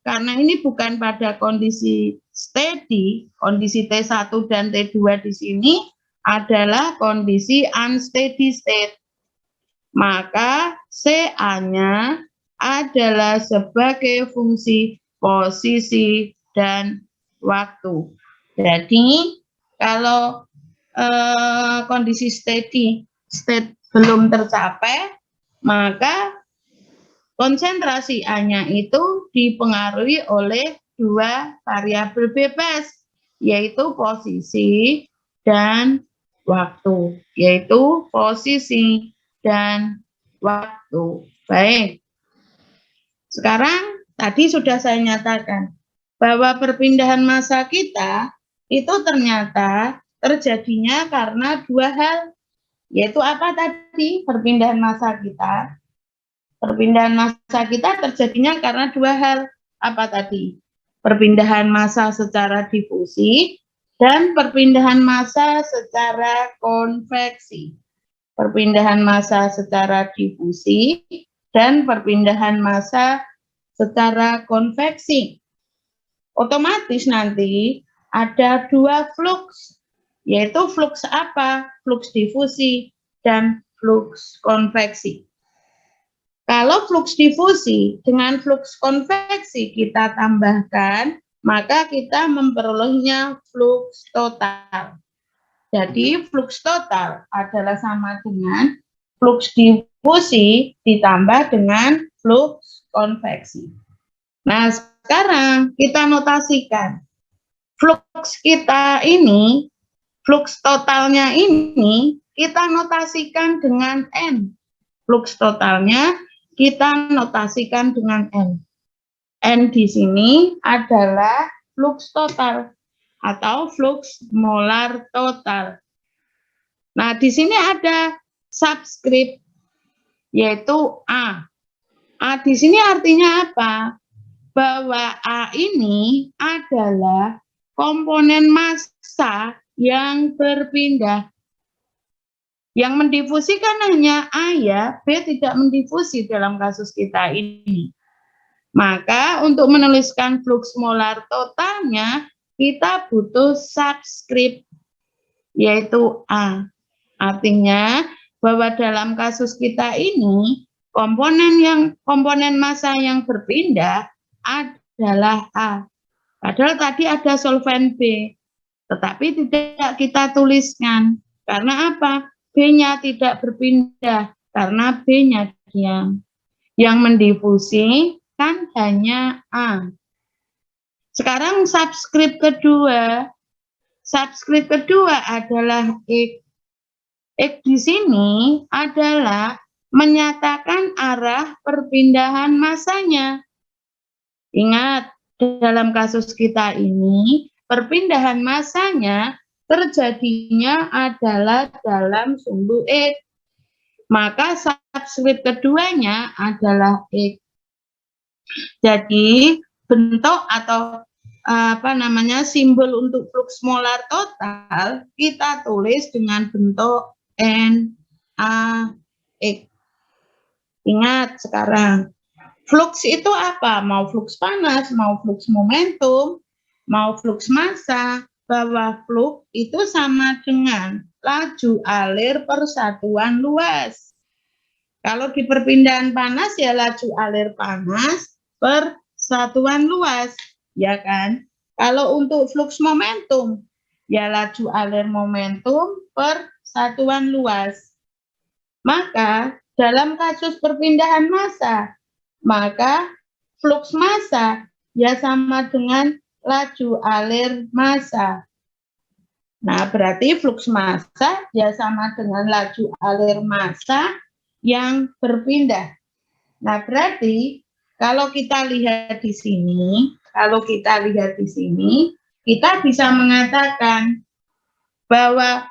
B: karena ini bukan pada kondisi steady, kondisi T1 dan T2 di sini adalah kondisi unsteady state. Maka CA-nya adalah sebagai fungsi posisi dan waktu. Jadi kalau kondisi steady state belum tercapai, maka konsentrasi A-nya itu dipengaruhi oleh dua variabel bebas, yaitu posisi dan waktu, yaitu posisi dan waktu. Baik. Sekarang tadi sudah saya nyatakan bahwa perpindahan massa kita itu ternyata terjadinya karena dua hal, yaitu apa tadi? Perpindahan massa kita. Perpindahan massa kita terjadinya karena dua hal. Apa tadi? Perpindahan massa secara difusi dan perpindahan massa secara konveksi. Perpindahan massa secara difusi dan perpindahan massa secara konveksi. Otomatis nanti ada dua flux, yaitu flux apa? Flux difusi dan flux konveksi. Kalau flux difusi dengan flux konveksi kita tambahkan, maka kita memperolehnya flux total. Jadi flux total adalah sama dengan flux difusi ditambah dengan flux konveksi. Nah, sekarang kita notasikan. Flux kita ini, flux totalnya ini, kita notasikan dengan N. Flux totalnya kita notasikan dengan N. N di sini adalah flux total atau flux molar total. Nah, di sini ada subscript, yaitu A. A di sini artinya apa? Bahwa A ini adalah komponen massa yang berpindah. Yang mendifusikan hanya A ya, B tidak mendifusi dalam kasus kita ini. Maka untuk menuliskan flux molar totalnya, kita butuh subscript, yaitu A. Artinya bahwa dalam kasus kita ini, komponen massa yang berpindah adalah A. Padahal tadi ada solvent B, tetapi tidak kita tuliskan. Karena apa? B-nya tidak berpindah, karena B-nya diam. Yang mendifusi kan hanya A. Sekarang subscript kedua. Subscript kedua adalah X. X di sini adalah menyatakan arah perpindahan massanya. Ingat, dalam kasus kita ini, perpindahan massanya terjadinya adalah dalam sumbu X. Maka subscript keduanya adalah X. Jadi, bentuk atau simbol untuk flux molar total kita tulis dengan bentuk NaX. Ingat sekarang, flux itu apa? Mau flux panas, mau flux momentum, mau flux massa, bahwa flux itu sama dengan laju alir persatuan luas. Kalau di perpindahan panas ya laju alir panas per satuan luas, ya kan? Kalau untuk flux momentum, ya laju alir momentum per satuan luas. Maka dalam kasus perpindahan massa, maka flux massa ya sama dengan laju alir massa. Nah, berarti flux massa ya sama dengan laju alir massa yang berpindah. Nah, berarti kalau kita lihat di sini, kita bisa mengatakan bahwa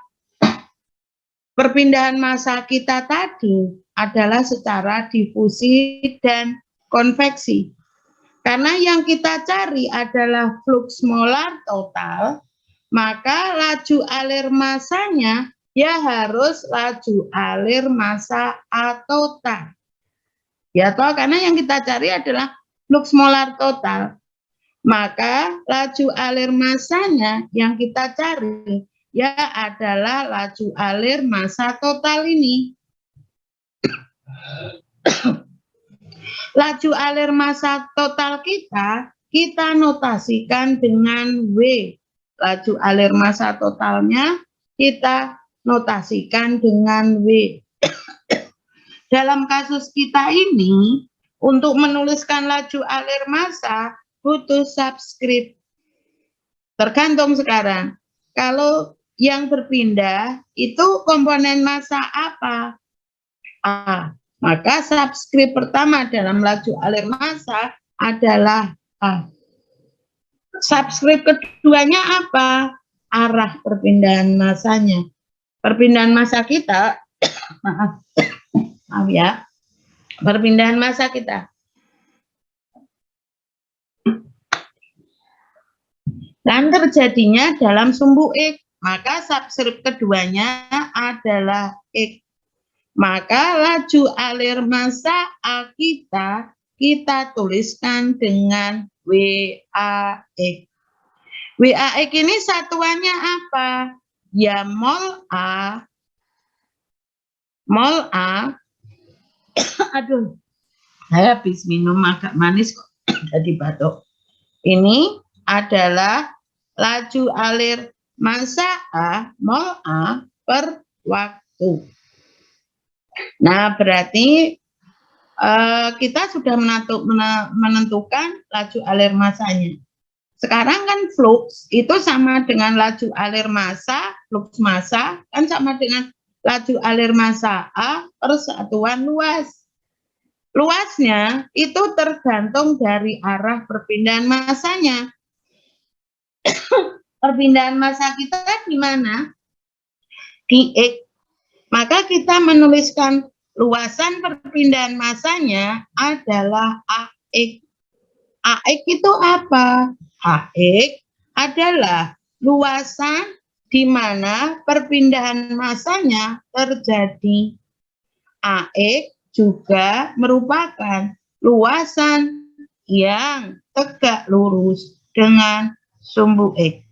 B: perpindahan massa kita tadi adalah secara difusi dan konveksi. Karena yang kita cari adalah flux molar total, maka laju alir massanya ya harus laju alir massa A total. Ya toh, karena yang kita cari adalah flux molar total. Maka laju alir massanya yang kita cari ya adalah laju alir massa total ini. Laju alir massa total kita notasikan dengan W. Laju alir massa totalnya kita notasikan dengan W. Dalam kasus kita ini, untuk menuliskan laju alir massa butuh subskrip. Tergantung sekarang. Kalau yang berpindah itu komponen massa apa? A. Maka subskrip pertama dalam laju alir massa adalah A. Subskrip keduanya apa? Arah perpindahan massanya. Perpindahan massa kita, maaf ya, perpindahan massa kita. Dan terjadinya dalam sumbu X, maka subskrip keduanya adalah X. Maka laju alir massa A kita tuliskan dengan WAX. WAX ini satuannya apa? Ya mol A. Mol A. Aduh, saya habis minum agak manis kok jadi batuk. Ini adalah laju alir massa A, mol A per waktu. Nah, berarti kita sudah menentukan laju alir massanya. Sekarang kan flux itu sama dengan laju alir massa, flux massa kan sama dengan laju alir massa A per satuan luas. Luasnya itu tergantung dari arah perpindahan massanya. Perpindahan massa kita di mana? Di X. Maka kita menuliskan luasan perpindahan massanya adalah AX. AX itu apa? AX adalah luasan di mana perpindahan massanya terjadi. AX juga merupakan luasan yang tegak lurus dengan sumbu X.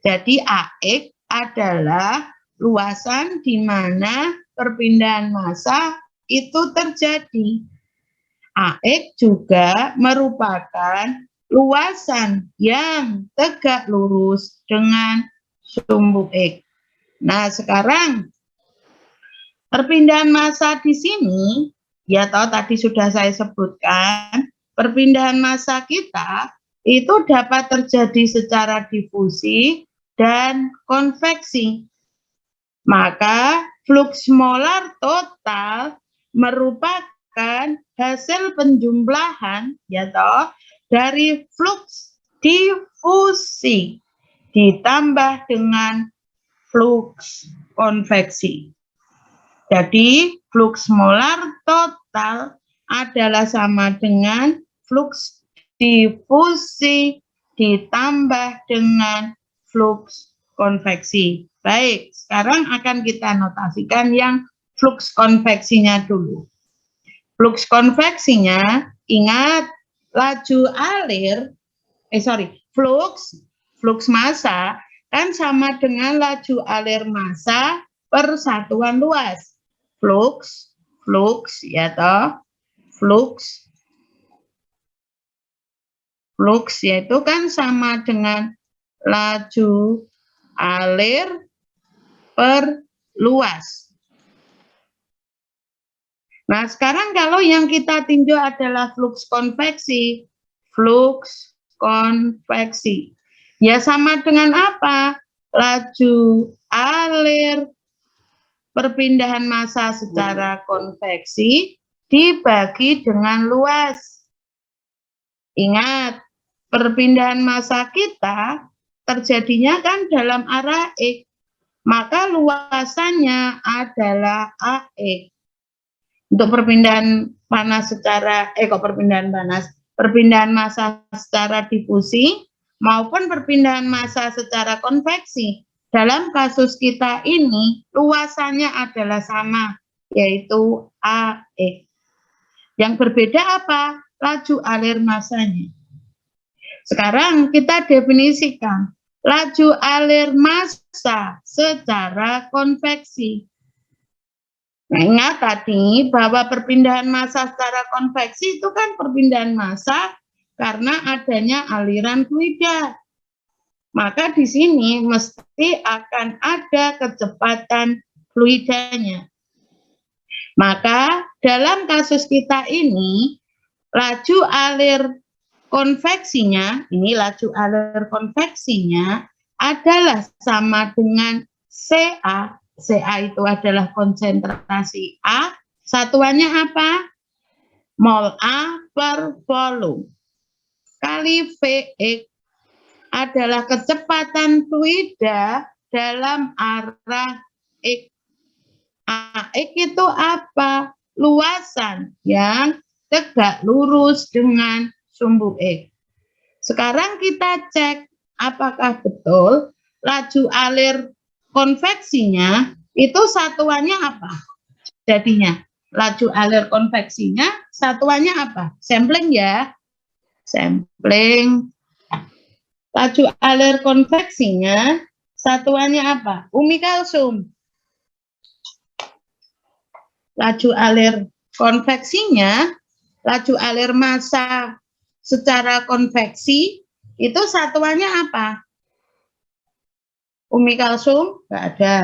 B: Jadi AX adalah luasan di mana perpindahan massa itu terjadi. AX juga merupakan luasan yang tegak lurus dengan sumbu X. Nah, sekarang perpindahan massa di sini, ya toh tadi sudah saya sebutkan, perpindahan massa kita itu dapat terjadi secara difusi dan konveksi. Maka flux molar total merupakan hasil penjumlahan ya toh dari flux difusi ditambah dengan flux konveksi. Jadi flux molar total adalah sama dengan flux difusi ditambah dengan flux konveksi. Baik, sekarang akan kita notasikan yang flux konveksinya dulu. Flux konveksinya, ingat laju alir, flux massa kan sama dengan laju alir massa per satuan luas. Flux ya toh, flux yaitu kan sama dengan laju alir per luas. Nah, sekarang kalau yang kita tinjau adalah flux konveksi. Flux konveksi. Ya sama dengan apa? Laju alir perpindahan massa secara konveksi dibagi dengan luas. Ingat, perpindahan massa kita terjadinya kan dalam arah X. Maka luasannya adalah AX. Untuk perpindahan panas secara perpindahan massa secara difusi maupun perpindahan massa secara konveksi. Dalam kasus kita ini luasannya adalah sama, yaitu AX. Yang berbeda apa? Laju alir massanya. Sekarang kita definisikan laju alir massa secara konveksi. Nah, ingat tadi bahwa perpindahan massa secara konveksi itu kan perpindahan massa karena adanya aliran fluida. Maka di sini mesti akan ada kecepatan fluidanya. Maka dalam kasus kita ini laju alir konveksinya, ini laju alir konveksinya adalah sama dengan CA. CA itu adalah konsentrasi A, satuannya apa? Mol A per volume. Kali Vx adalah kecepatan fluida dalam arah X. AX itu apa? Luasan yang tegak lurus dengan sumbu X. Sekarang kita cek apakah betul laju alir konveksinya itu satuannya apa? Jadinya laju alir konveksinya satuannya apa? Sampling ya. Sampling. Laju alir konveksinya satuannya apa? Umi kalsum. Laju alir konveksinya, laju alir massa secara konveksi itu satuannya apa? Umi kalsum? Nggak ada.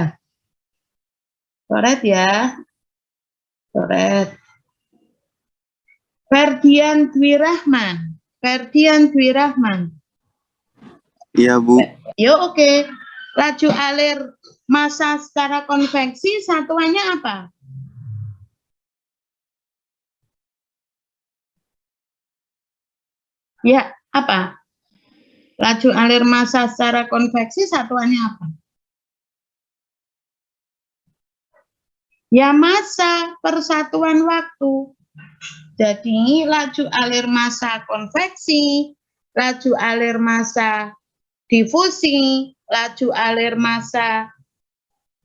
B: Coret ya. Coret. Ferdian Dwirahman. Ferdian Dwirahman.
D: Iya, Bu.
B: Yo, oke. Laju alir massa secara konveksi satuannya apa? Ya, apa? Laju alir massa secara konveksi satuannya apa? Ya, massa per satuan waktu. Jadi, laju alir massa konveksi, laju alir massa difusi, laju alir massa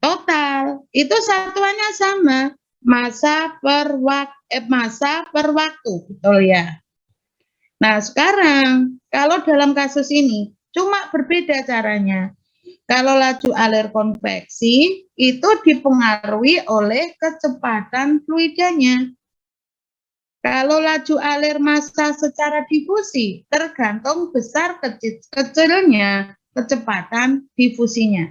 B: total, itu satuannya sama, massa per waktu, betul ya? Nah, sekarang kalau dalam kasus ini cuma berbeda caranya. Kalau laju alir konveksi itu dipengaruhi oleh kecepatan fluidanya. Kalau laju alir massa secara difusi tergantung besar kecilnya kecepatan difusinya.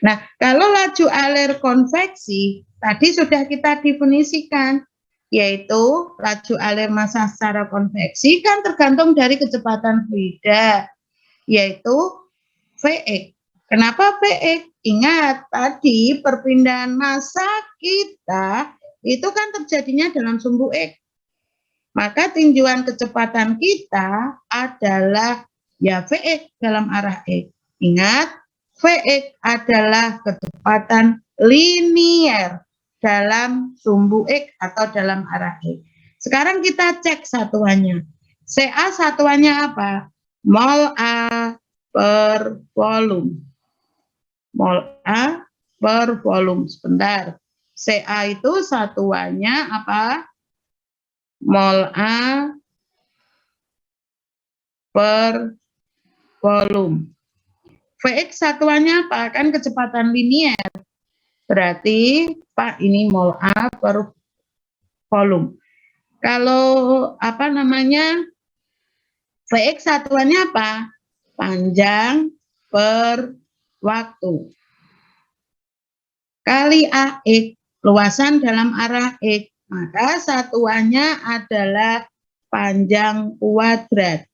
B: Nah, kalau laju alir konveksi tadi sudah kita definisikan, yaitu laju alir massa secara konveksi kan tergantung dari kecepatan fluida, yaitu Vx. Kenapa Vx? Ingat tadi perpindahan massa kita itu kan terjadinya dalam sumbu X. Maka tinjauan kecepatan kita adalah ya Vx dalam arah X. Ingat, Vx adalah kecepatan linier dalam sumbu X atau dalam arah X. Sekarang kita cek satuannya. CA satuannya apa? Mol A per volume. Mol A per volume. Sebentar. CA itu satuannya apa? Mol A per volume. Vx satuannya apa? Kan kecepatan linier. Berarti Pak ini mol A per volume. Kalau apa namanya? Vx satuannya apa? Panjang per waktu. kali AX, luasan dalam arah X, maka satuannya adalah panjang kuadrat.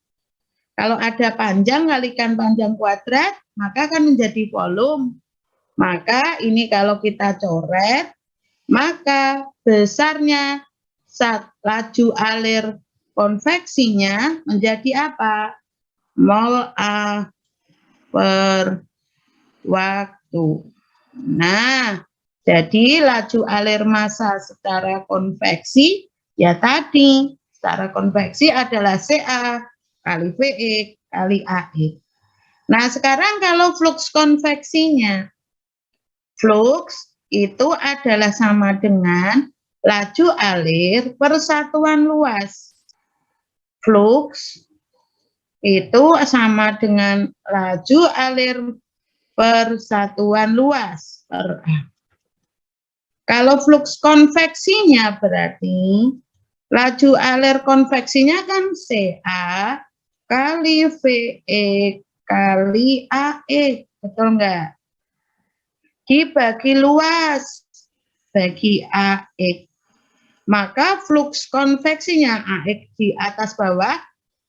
B: Kalau ada panjang kalikan panjang kuadrat, maka akan menjadi volume. Maka ini kalau kita coret, maka besarnya laju alir konveksinya menjadi apa? Mol A per waktu. Nah, jadi laju alir massa secara konveksi, ya tadi, secara konveksi adalah CA kali VX kali AX. Nah, sekarang kalau flux konveksinya, flux itu adalah sama dengan laju alir per satuan luas. Flux itu sama dengan laju alir per satuan luas per A. Kalau flux konveksinya berarti laju alir konveksinya kan CA kali VX kali AX, betul enggak? Dibagi luas bagi AX. Maka flux konveksinya AX di atas bawah.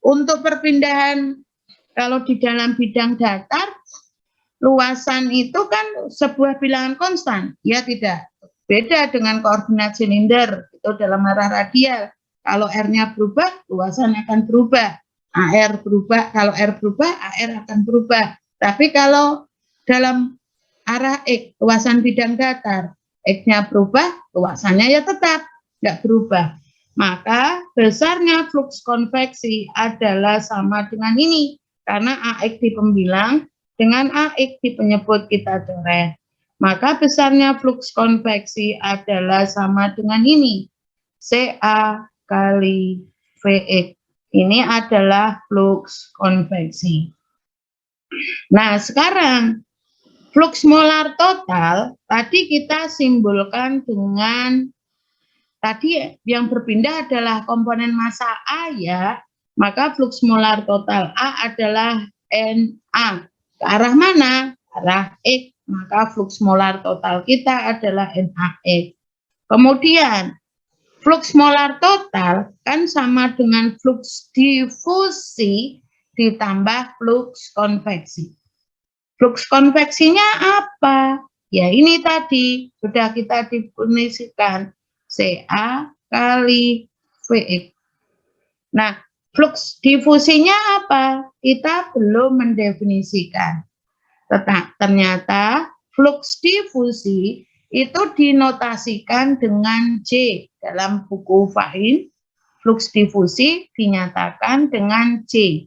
B: Untuk perpindahan kalau di dalam bidang datar, luasan itu kan sebuah bilangan konstan, ya tidak? Beda dengan koordinat silinder, itu dalam arah radial. Kalau R-nya berubah, luasan akan berubah. AR berubah, kalau R berubah, AR akan berubah. Tapi kalau dalam arah X, luasan bidang datar, X-nya berubah, luasannya ya tetap, nggak berubah. Maka besarnya flux konveksi adalah sama dengan ini. Karena AX di pembilang dengan AX di penyebut kita coret. Maka besarnya flux konveksi adalah sama dengan ini. CA kali VX. Ini adalah flux konveksi. Nah, sekarang flux molar total tadi kita simbolkan dengan tadi yang berpindah adalah komponen massa A ya, maka flux molar total A adalah NA. Ke arah mana? Arah X, maka flux molar total kita adalah NaX. Kemudian flux molar total kan sama dengan flux difusi ditambah flux konveksi. Flux konveksinya apa? Ya ini tadi sudah kita definisikan. CA kali VX. Nah, flux difusinya apa? Kita belum mendefinisikan. Ternyata flux difusi itu dinotasikan dengan J. Dalam buku Fahim, flux difusi dinyatakan dengan J.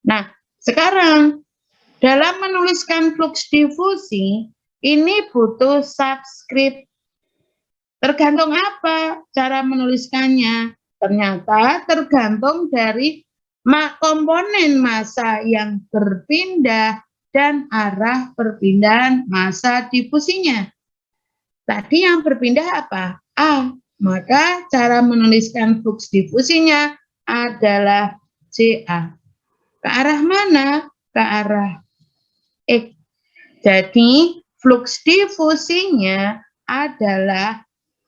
B: Nah, sekarang dalam menuliskan flux difusi, ini butuh subscript. Tergantung apa cara menuliskannya? Ternyata tergantung dari komponen massa yang berpindah dan arah perpindahan massa difusinya. Tadi yang berpindah apa? A. Maka cara menuliskan flux difusinya adalah CA. Ke arah mana? Ke arah X. Jadi flux difusinya adalah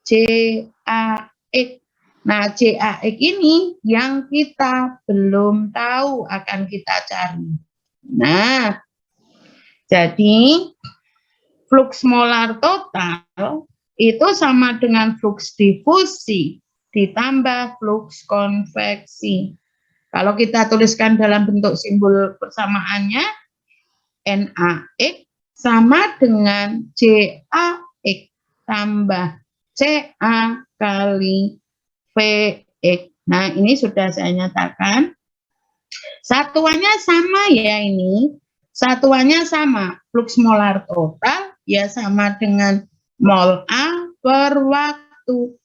B: CAX. Nah, CAX ini yang kita belum tahu akan kita cari. Nah, jadi flux molar total itu sama dengan flux difusi ditambah flux konveksi. Kalau kita tuliskan dalam bentuk simbol persamaannya, NaX sama dengan CAX tambah CA kali VX. Nah, ini sudah saya nyatakan. Satuannya sama ya ini. Satuannya sama. Flux molar total ya sama dengan mol A per waktu.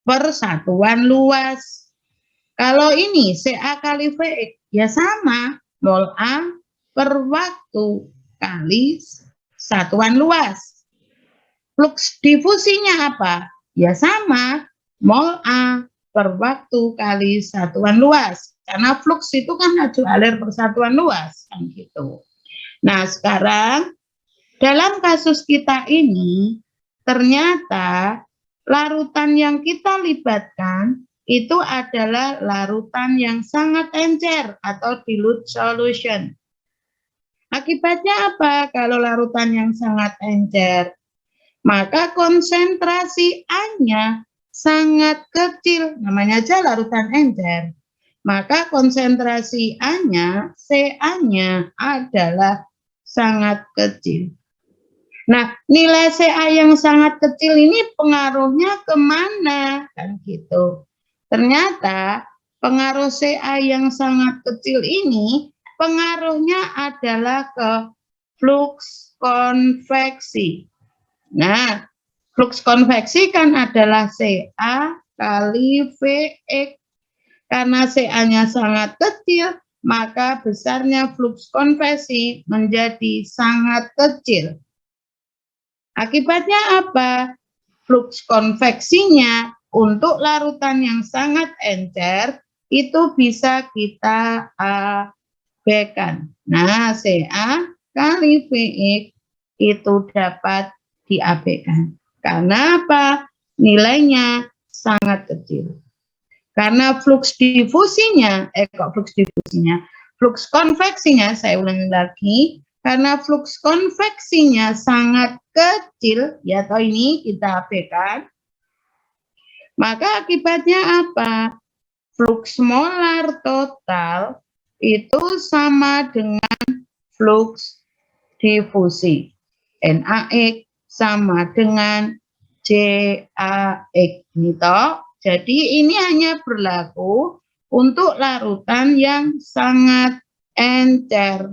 B: Per satuan luas. Kalau ini CA kali VX ya sama. Mol A per waktu kali satuan luas. Flux difusinya apa? Ya sama, mol A per waktu kali satuan luas. Karena flux itu kan laju alir per satuan luas, kan gitu. Nah, sekarang dalam kasus kita ini, ternyata larutan yang kita libatkan itu adalah larutan yang sangat encer atau dilute solution. Akibatnya apa kalau larutan yang sangat encer? Maka konsentrasi A-nya sangat kecil, namanya aja larutan encer. Maka konsentrasi A-nya, Ca-nya adalah sangat kecil. Nah, nilai Ca yang sangat kecil ini pengaruhnya kemana? Kan gitu. Ternyata pengaruh Ca yang sangat kecil ini pengaruhnya adalah ke flux konveksi. Nah, flux konveksi kan adalah Ca kali Vx. Karena Ca-nya sangat kecil, maka besarnya flux konveksi menjadi sangat kecil. Akibatnya apa? Flux konveksinya untuk larutan yang sangat encer itu bisa kita abaikan. Nah, Ca kali Vx itu dapat diabaikan. Karena apa? Nilainya sangat kecil. Karena flux difusinya, flux konveksinya, saya ulangi lagi, karena flux konveksinya sangat kecil, ya toh ini kita abaikan, maka akibatnya apa? Flux molar total itu sama dengan flux difusi. NaX sama dengan JaX. Ini toh. Jadi ini hanya berlaku untuk larutan yang sangat encer.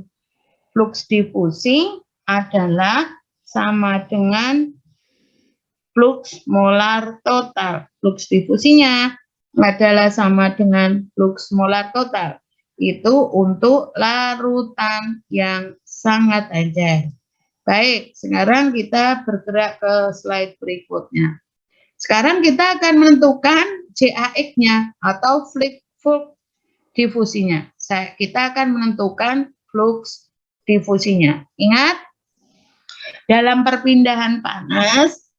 B: Flux difusi adalah sama dengan flux molar total. Flux difusinya adalah sama dengan flux molar total. Itu untuk larutan yang sangat encer. Baik, sekarang kita bergerak ke slide berikutnya. Sekarang kita akan menentukan JaX-nya atau flux difusinya. Kita akan menentukan flux difusinya. Ingat, dalam perpindahan panas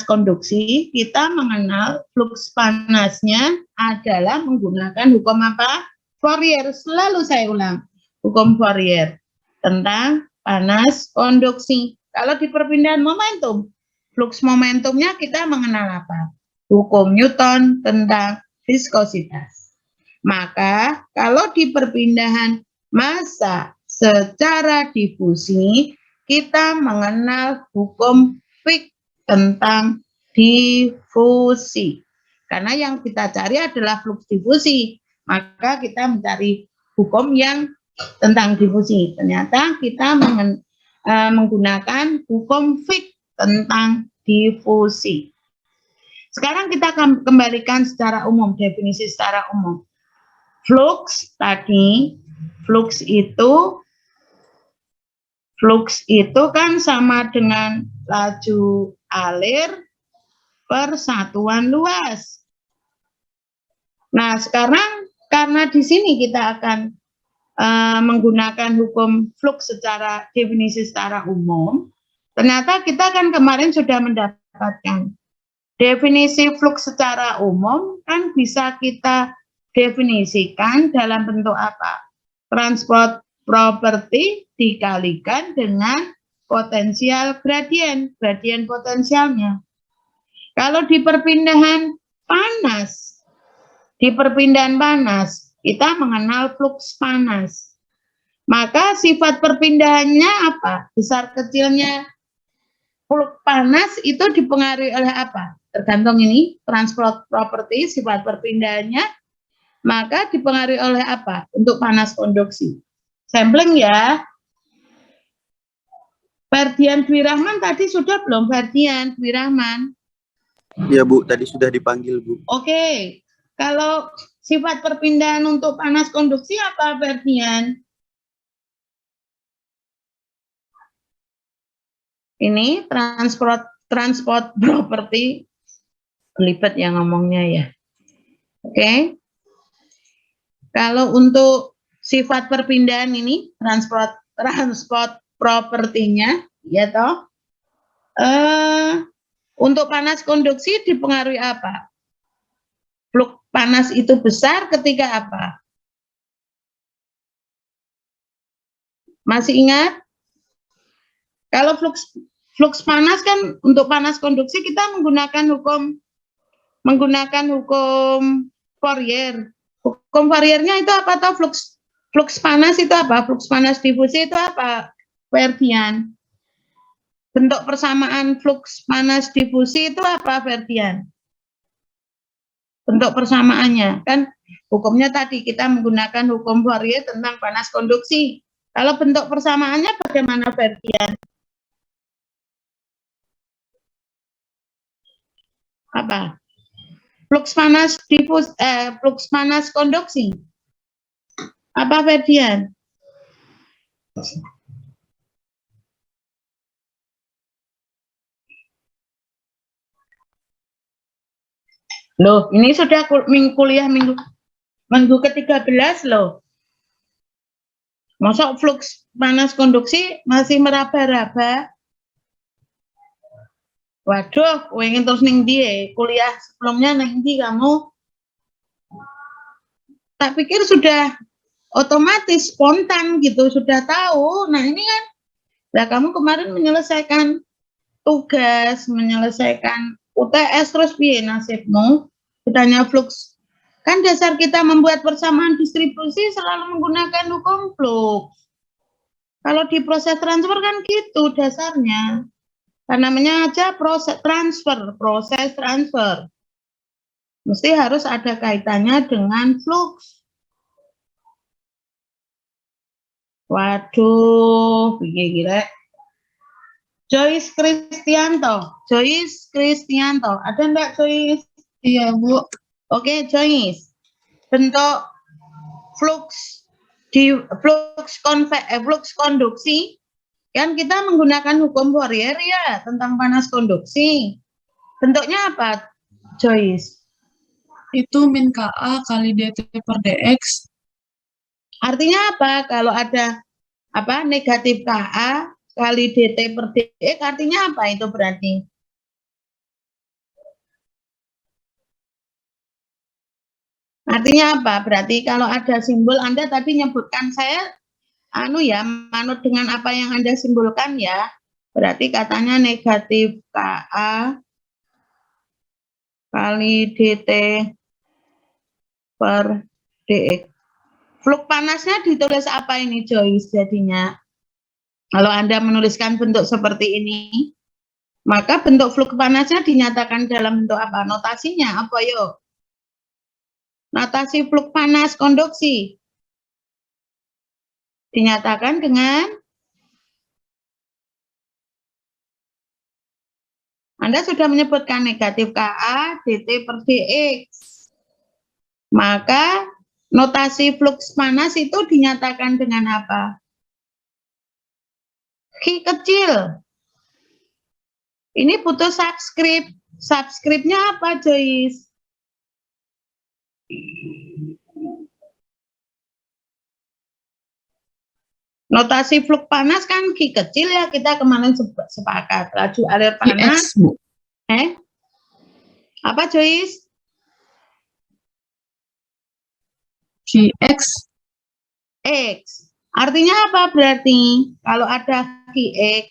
B: konduksi, kita mengenal flux panasnya adalah menggunakan hukum apa? Fourier. Selalu saya ulang, hukum Fourier tentang panas konduksi. Kalau di perpindahan momentum, flux momentumnya kita mengenal apa? Hukum Newton tentang viskositas. Maka kalau di perpindahan massa secara difusi, kita mengenal hukum Fick tentang difusi. Karena yang kita cari adalah flux difusi, maka kita mencari hukum yang tentang difusi. Ternyata kita menggunakan hukum Fick tentang difusi. Sekarang kita akan kembalikan secara umum, definisi secara umum. Flux tadi, flux itu kan sama dengan laju alir per satuan luas. Nah, sekarang karena di sini kita akan menggunakan hukum flux secara definisi secara umum, ternyata kita kan kemarin sudah mendapatkan definisi flux secara umum kan bisa kita definisikan dalam bentuk apa? Transport property dikalikan dengan potensial gradien potensialnya. Kalau di perpindahan panas, kita mengenal flux panas. Maka sifat perpindahannya apa? Besar kecilnya flux panas itu dipengaruhi oleh apa? Tergantung ini, transport property, sifat perpindahannya, maka dipengaruhi oleh apa? Untuk panas konduksi. Sampling ya. Ferdian Dwi Rahman tadi sudah belum Ferdian Dwi Rahman?
D: Ya Bu, tadi sudah dipanggil Bu.
B: Oke, kalau sifat perpindahan untuk panas konduksi apa Ferdian? Ini transport property, lipat yang ngomongnya ya. Oke. Kalau untuk sifat perpindahan ini transport propertinya, ya toh. Untuk panas konduksi dipengaruhi apa? Flux panas itu besar ketika apa? Masih ingat? Kalau flux panas kan untuk panas konduksi kita menggunakan hukum Fourier. Hukum Fouriernya itu apa toh? Flux panas itu apa? Flux panas difusi itu apa? Ferdian. Bentuk persamaan flux panas difusi itu apa, Ferdian? Bentuk persamaannya kan hukumnya tadi kita menggunakan hukum Fourier tentang panas konduksi. Kalau bentuk persamaannya bagaimana, Ferdian? Apa? Flux panas flux panas konduksi. Apa, Ferdian? Loh, ini sudah kuliah minggu ke-13 loh. Masa flux panas konduksi masih meraba-raba? Waduh, pengen terus ning ndi kuliah sebelumnya ning ndi kamu? Tak pikir sudah otomatis spontan gitu, sudah tahu. Nah, ini kan nah kamu kemarin menyelesaikan tugas, menyelesaikan UTS terus piye nasibmu? Ditanya flux. Kan dasar kita membuat persamaan distribusi selalu menggunakan hukum flux. Kalau di proses transfer kan gitu dasarnya. Kan namanya aja proses transfer. Mesti harus ada kaitannya dengan flux. Waduh, piye kira? Joyce Kristianto. Ada enggak Joyce?
E: Iya, Bu.
B: Oke, Joyce. Bentuk flux konduksi kan kita menggunakan hukum Fourier ya tentang panas konduksi. Bentuknya apa, Joyce?
E: Itu min KA kali dt per dx.
B: Artinya apa? Kalau ada apa negatif KA kali dt per dx artinya apa itu berarti? Artinya apa? Berarti kalau ada simbol Anda tadi nyebutkan saya manut dengan apa yang Anda simbolkan ya. Berarti katanya negatif KA kali dt per dx. Flux panasnya ditulis apa ini, Joyce, jadinya? Kalau Anda menuliskan bentuk seperti ini, maka bentuk flux panasnya dinyatakan dalam bentuk apa? Notasinya apa, yuk? Notasi flux panas konduksi dinyatakan dengan Anda sudah menyebutkan negatif KA dt per dx. Maka notasi flux panas itu dinyatakan dengan apa? Q kecil. Ini butuh subscript. Subscriptnya apa, Joyce? Notasi flux panas kan Q kecil ya, kita kemarin sepakat. Laju alir panas.
E: X, Bu.
B: Apa, Joyce?
E: Qx.
B: X. Artinya apa berarti? Kalau ada Qx.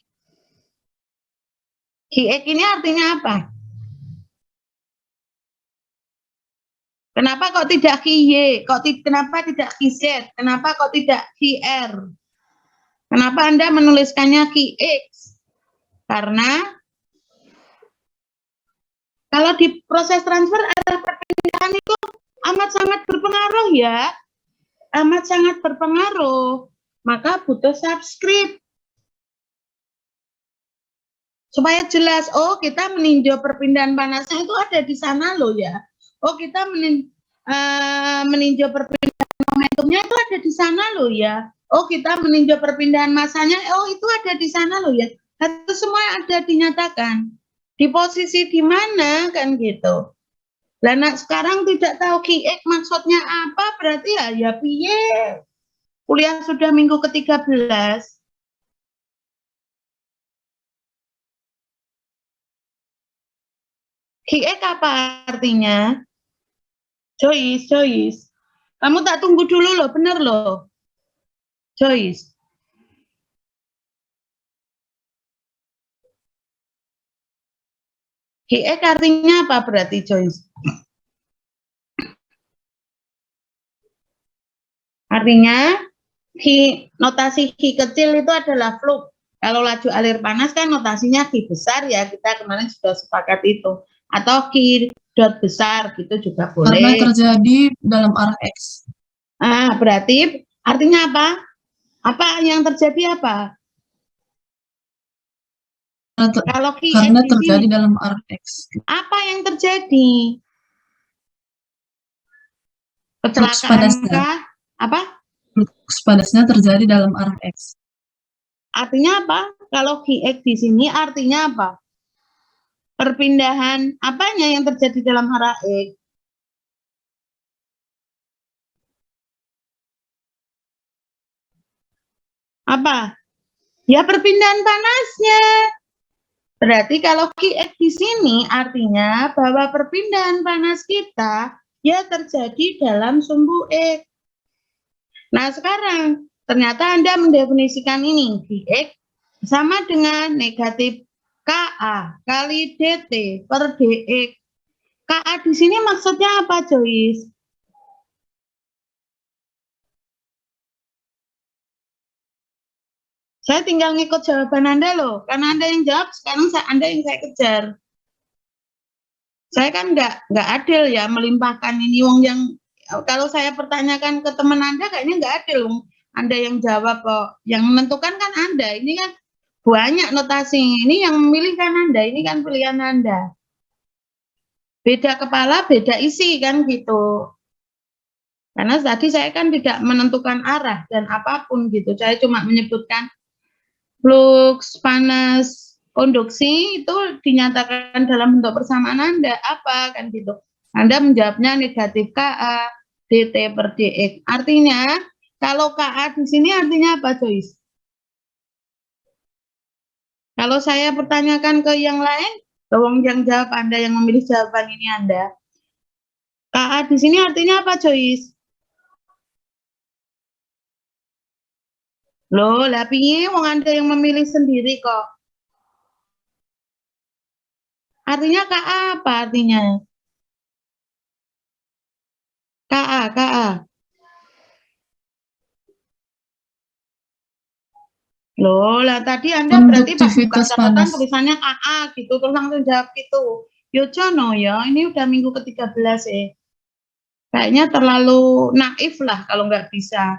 B: Qx ini artinya apa? Kenapa kok tidak QY? Kenapa tidak QZ? Kenapa kok tidak QR? Kenapa Anda menuliskannya QX? Karena kalau di proses transfer ada perpindahan itu amat sangat berpengaruh ya. Amat sangat berpengaruh. Maka butuh subscript. Supaya jelas, oh kita meninjau perpindahan panasnya itu ada di sana loh ya. Oh kita meninjau perpindahan momentumnya itu ada di sana loh ya. Oh kita meninjau perpindahan masanya, oh itu ada di sana loh ya. Itu semua ada dinyatakan. Di posisi di mana kan gitu. Lah sekarang tidak tahu QX maksudnya apa, berarti ya piye. Kuliah sudah minggu ke-13. GX apa artinya? Joyce. Kamu tak tunggu dulu loh, bener loh. Joyce. GX artinya apa berarti, Joyce? Artinya, notasi Q kecil itu adalah flux. Kalau laju alir panas kan notasinya Q besar ya, kita kemarin sudah sepakat itu. Atau Q dot besar gitu juga
E: Karena
B: boleh.
E: terjadi dalam arah X.
B: Berarti artinya apa? Apa yang terjadi apa? Kalau Q
E: Karena
B: di
E: terjadi
B: sini,
E: dalam arah X.
B: apa yang terjadi?
E: Flux
B: Kecelakaan
E: panasnya.
B: kah? Apa?
E: Flux panasnya terjadi dalam arah X.
B: Artinya apa? Kalau GX di sini artinya apa? Perpindahan apanya yang terjadi dalam arah X? Apa? Ya perpindahan panasnya. Berarti kalau QX di sini artinya bahwa perpindahan panas kita ya terjadi dalam sumbu X. Nah sekarang ternyata Anda mendefinisikan ini QX sama dengan negatif KA kali DT per DX. KA di sini maksudnya apa, Joyce? Saya tinggal ngikut jawaban Anda loh, karena Anda yang jawab, sekarang Anda yang saya kejar. Saya kan nggak adil ya melimpahkan ini wong yang kalau saya pertanyakan ke teman Anda kayaknya nggak adil wong Anda yang jawab kok. Yang menentukan kan Anda. Ini kan banyak notasi. Ini yang memilih kan Anda. Ini kan pilihan Anda. Beda kepala, beda isi kan gitu. Karena tadi saya kan tidak menentukan arah dan apapun gitu. Saya cuma menyebutkan flux panas konduksi itu dinyatakan dalam bentuk persamaan Anda apa kan gitu. Anda menjawabnya negatif KA DT per DX. Artinya kalau KA di sini artinya apa, Joyce? Kalau saya pertanyakan ke yang lain, tolong yang jawab Anda yang memilih jawaban ini Anda. KA di sini artinya apa, Joyce? Loh, lah piye wong Anda yang memilih sendiri kok. Artinya KA apa artinya? KA. Loh, lah tadi Anda berarti pas buka
E: Konduktivitas
B: catatan
E: panas.
B: tulisannya KA gitu, terus langsung jawab gitu. Yojono ya, ini udah minggu ke-13 ya. Kayaknya terlalu naif lah kalau nggak bisa.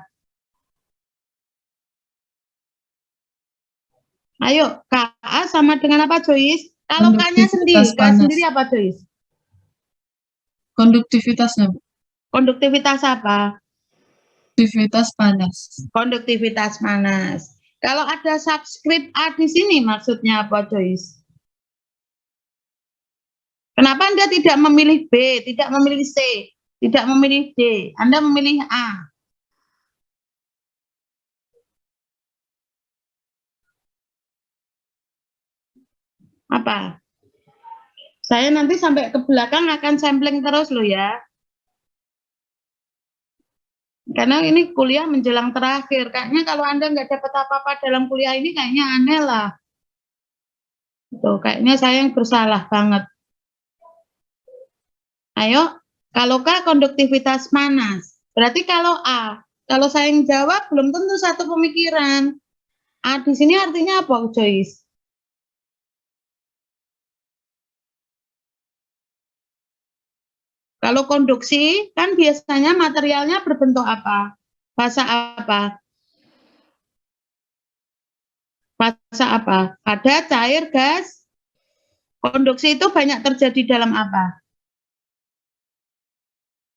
B: Ayo, KA sama dengan apa, Joyce? Kalau K-nya sendiri,
E: Konduktivitas
B: K
E: panas.
B: sendiri apa, Joyce?
E: Konduktivitasnya, Bu.
B: Konduktivitas apa?
E: Konduktivitas panas.
B: Konduktivitas panas. Kalau ada subscript A di sini maksudnya apa, Joyce? Kenapa Anda tidak memilih B, tidak memilih C, tidak memilih D, Anda memilih A? Apa? Saya nanti sampai ke belakang akan sampling terus loh ya. Karena ini kuliah menjelang terakhir. Kayaknya kalau Anda nggak dapat apa-apa dalam kuliah ini kayaknya aneh lah. Tuh, kayaknya saya yang bersalah banget. Ayo, kalau K konduktivitas panas. Berarti kalau A, kalau saya yang jawab belum tentu satu pemikiran. A di sini artinya apa, Joyce? Kalau konduksi kan biasanya materialnya berbentuk apa? Fasa apa? Fasa apa? Padat, cair, gas. Konduksi itu banyak terjadi dalam apa?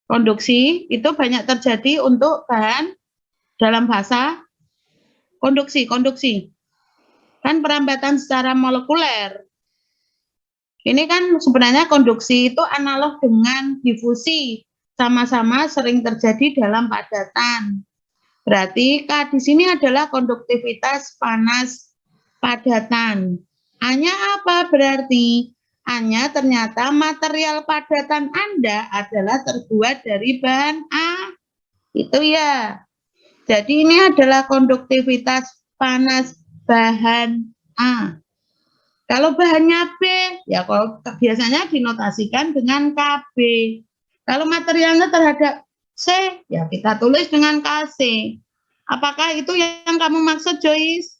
B: Konduksi itu banyak terjadi untuk bahan dalam fasa konduksi. Kan perambatan secara molekuler. Ini kan sebenarnya konduksi itu analog dengan difusi, sama-sama sering terjadi dalam padatan. Berarti K di sini adalah konduktivitas panas padatan. A-nya apa berarti? hanya ternyata material padatan Anda adalah terbuat dari bahan A. Itu ya. Jadi ini adalah konduktivitas panas bahan A. Kalau bahannya B, ya kalau biasanya dinotasikan dengan KB. Kalau materialnya terhadap C, ya kita tulis dengan KC. Apakah itu yang kamu maksud, Joyce?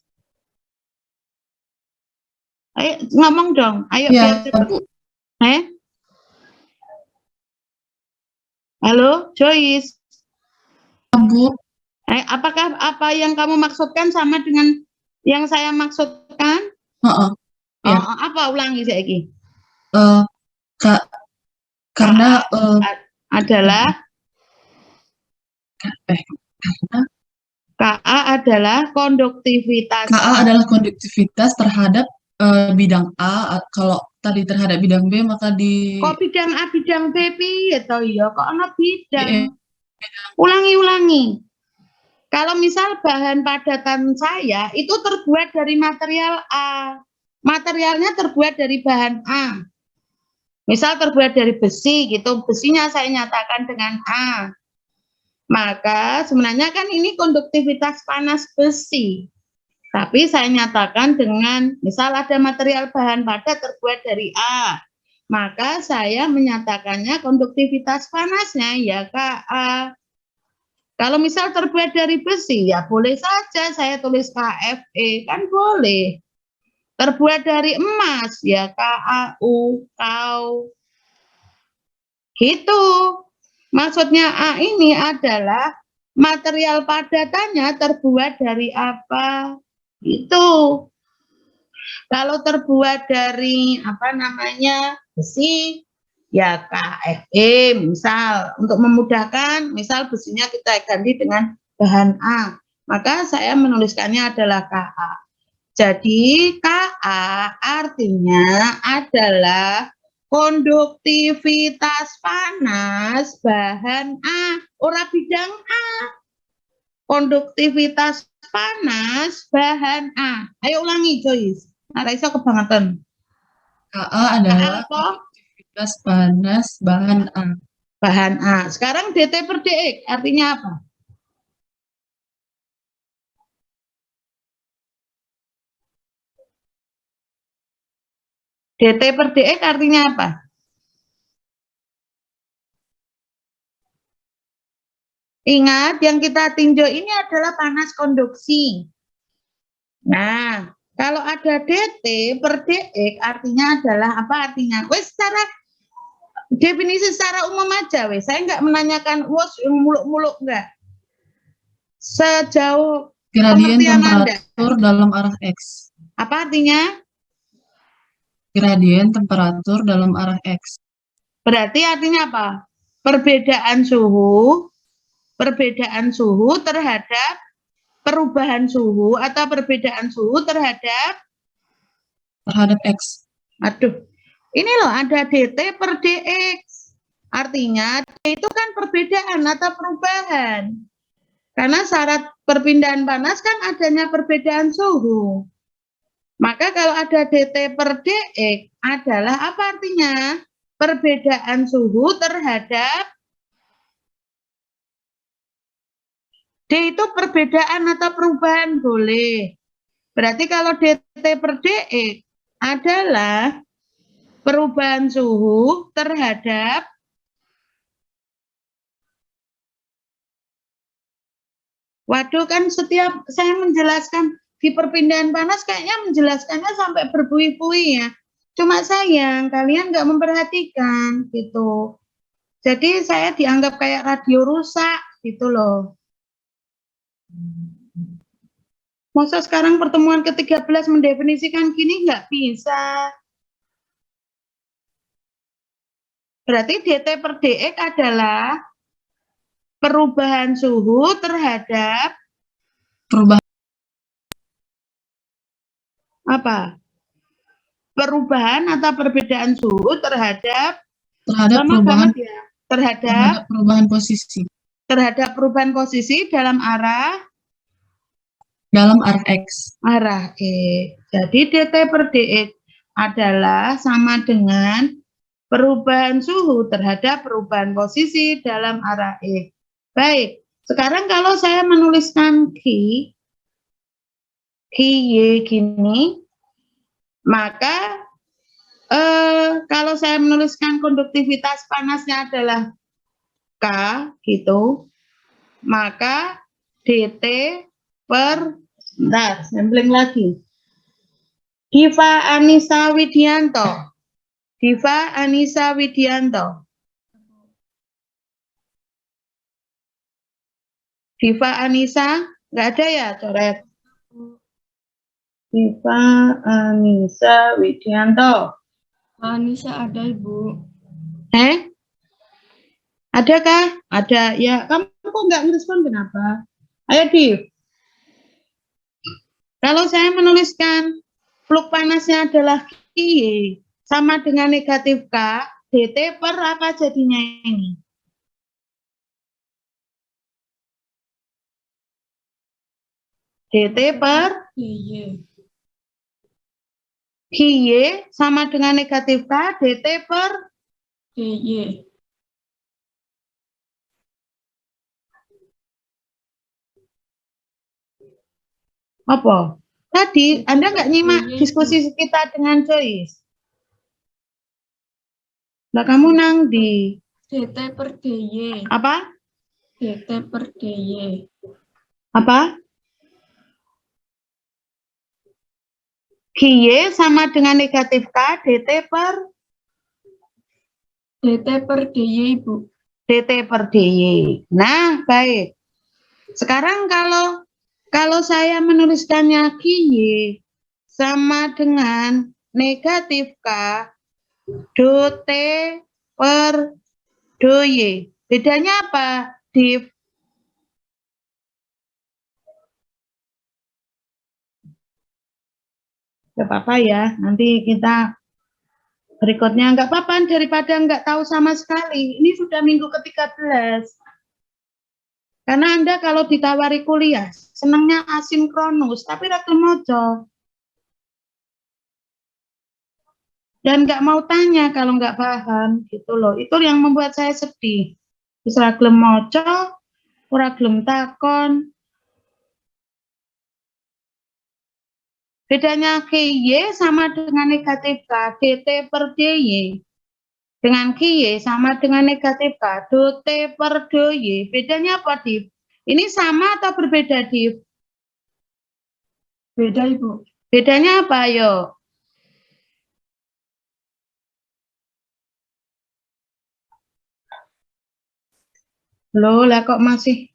B: Ayo ngomong dong, ayo biar
E: Ya,
B: cepat.
E: Bu.
B: Halo, Joyce.
E: Bu.
B: Apakah apa yang kamu maksudkan sama dengan yang saya maksudkan?
E: Heeh. Ya.
B: Apa ulangi saiki?
E: Karena
B: adalah KA adalah konduktivitas.
E: KA adalah konduktivitas terhadap bidang A. Kalau tadi terhadap bidang B, maka di
B: Kok bidang A, bidang B piye to ya? Kok ana bidang?
E: Iya.
B: Ulangi. Kalau misal bahan padatan saya itu terbuat dari material A. Materialnya terbuat dari bahan A. Misal terbuat dari besi gitu, besinya saya nyatakan dengan A. Maka sebenarnya kan ini konduktivitas panas besi. Tapi saya nyatakan dengan, misal ada material bahan padat terbuat dari A. Maka saya menyatakannya konduktivitas panasnya ya Ka. Kalau misal terbuat dari besi, ya boleh saja saya tulis KFE, kan boleh. Terbuat dari emas, ya KAU, kau. Gitu. Maksudnya A ini adalah material padatannya terbuat dari apa? Itu. Kalau terbuat dari besi, ya KFE misal untuk memudahkan, misal besinya kita ganti dengan bahan A, maka saya menuliskannya adalah KA. Jadi KA artinya adalah konduktivitas panas bahan A, ora bidang A. Konduktivitas panas bahan A. Ayo ulangi Joyce. Ora iso kebangetan.
E: KA adalah konduktivitas panas bahan A.
B: Bahan A. Sekarang DT per DX artinya apa? DT per DX artinya apa? Ingat, yang kita tinjau ini adalah panas konduksi. Nah, kalau ada DT per DX artinya adalah apa artinya? Wes secara definisi secara umum aja, wes. Saya nggak menanyakan yang muluk-muluk enggak. Sejauh
E: Gradien
B: pengertian
E: temperatur
B: Anda.
E: dalam arah X.
B: Apa artinya?
E: Gradien temperatur dalam arah X.
B: Berarti artinya apa? Perbedaan suhu terhadap perubahan suhu atau perbedaan suhu terhadap
E: X.
B: Aduh, ini loh ada DT per DX. Artinya D itu kan perbedaan atau perubahan. Karena syarat perpindahan panas kan adanya perbedaan suhu. Maka kalau ada DT per DX adalah apa artinya? Perbedaan suhu terhadap D itu perbedaan atau perubahan boleh. Berarti kalau DT per DX adalah perubahan suhu terhadap waduh kan setiap saya menjelaskan di perpindahan panas kayaknya menjelaskannya sampai berbui-bui ya. Cuma sayang kalian nggak memperhatikan gitu. Jadi saya dianggap kayak radio rusak gitu loh. Masa sekarang pertemuan ke-13 mendefinisikan gini nggak bisa. Berarti DT per DX adalah perubahan suhu terhadap
E: Perubahan
B: apa? Perubahan atau perbedaan suhu terhadap
E: perubahan
B: ya, terhadap
E: perubahan posisi.
B: Terhadap perubahan posisi dalam arah
E: X.
B: Arah E. Jadi DT per DX adalah sama dengan perubahan suhu terhadap perubahan posisi dalam arah X. Baik, sekarang kalau saya menuliskan Q Y gini, maka kalau saya menuliskan konduktivitas panasnya adalah K gitu, maka DT per, bentar, sampling lagi. Diva Anissa Widianto. Diva Anissa Widianto. Diva Anissa, nggak ada ya, coret. Diva Anissa Widianto.
C: Anissa ada, Ibu.
B: Adakah? Ada. Ya, kamu kok nggak ngerespon kenapa? Ayo, Div. Kalau saya menuliskan fluk panasnya adalah Q sama dengan negatif K, DT per apa jadinya ini? DT per QY sama dengan negatif K, DT per
C: DY.
B: apa? Tadi Anda nggak nyimak diskusi kita dengan Joyce. Nah, kamu nang di
C: DT per DY.
B: apa?
C: DT per DY.
B: Apa? QY sama dengan negatif K, DT per
C: DY, Ibu.
B: DT per DY. Nah, baik. Sekarang kalau saya menuliskannya QY sama dengan negatif K, do T per do Y. Bedanya apa, Div? Gak apa-apa ya, nanti kita berikutnya nggak apa-apa daripada nggak tahu sama sekali. Ini sudah minggu ke-13. Karena Anda kalau ditawari kuliah, senangnya asinkronus, tapi ra gelem maca. Dan nggak mau tanya kalau nggak paham, gitu loh. Itu yang membuat saya sedih. Wis ra gelem maca, ora gelem takon. Bedanya QY sama dengan negatif K, DT per DY. Dengan QY sama dengan negatif K, do T per do Y. Bedanya apa, Div? Ini sama atau berbeda, Div?
C: Beda, Ibu.
B: Bedanya apa, yo? Loh, lah kok masih...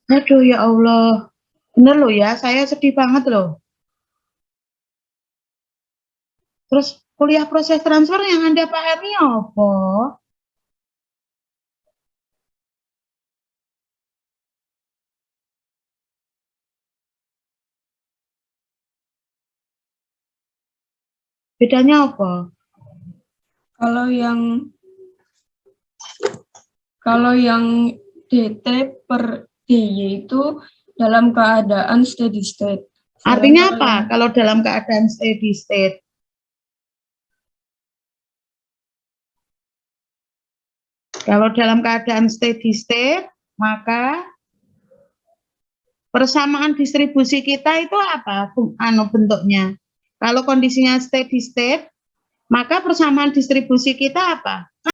B: Aduh, ya Allah. Bener loh ya, saya sedih banget loh. Terus kuliah proses transfer yang Anda pahami apa? Bedanya apa?
C: Kalau yang DT per DY itu dalam keadaan steady state.
B: Artinya apa kalau dalam keadaan steady state? Kalau dalam keadaan steady state, maka persamaan distribusi kita itu apa? Bentuknya. Kalau kondisinya steady state, maka persamaan distribusi kita apa?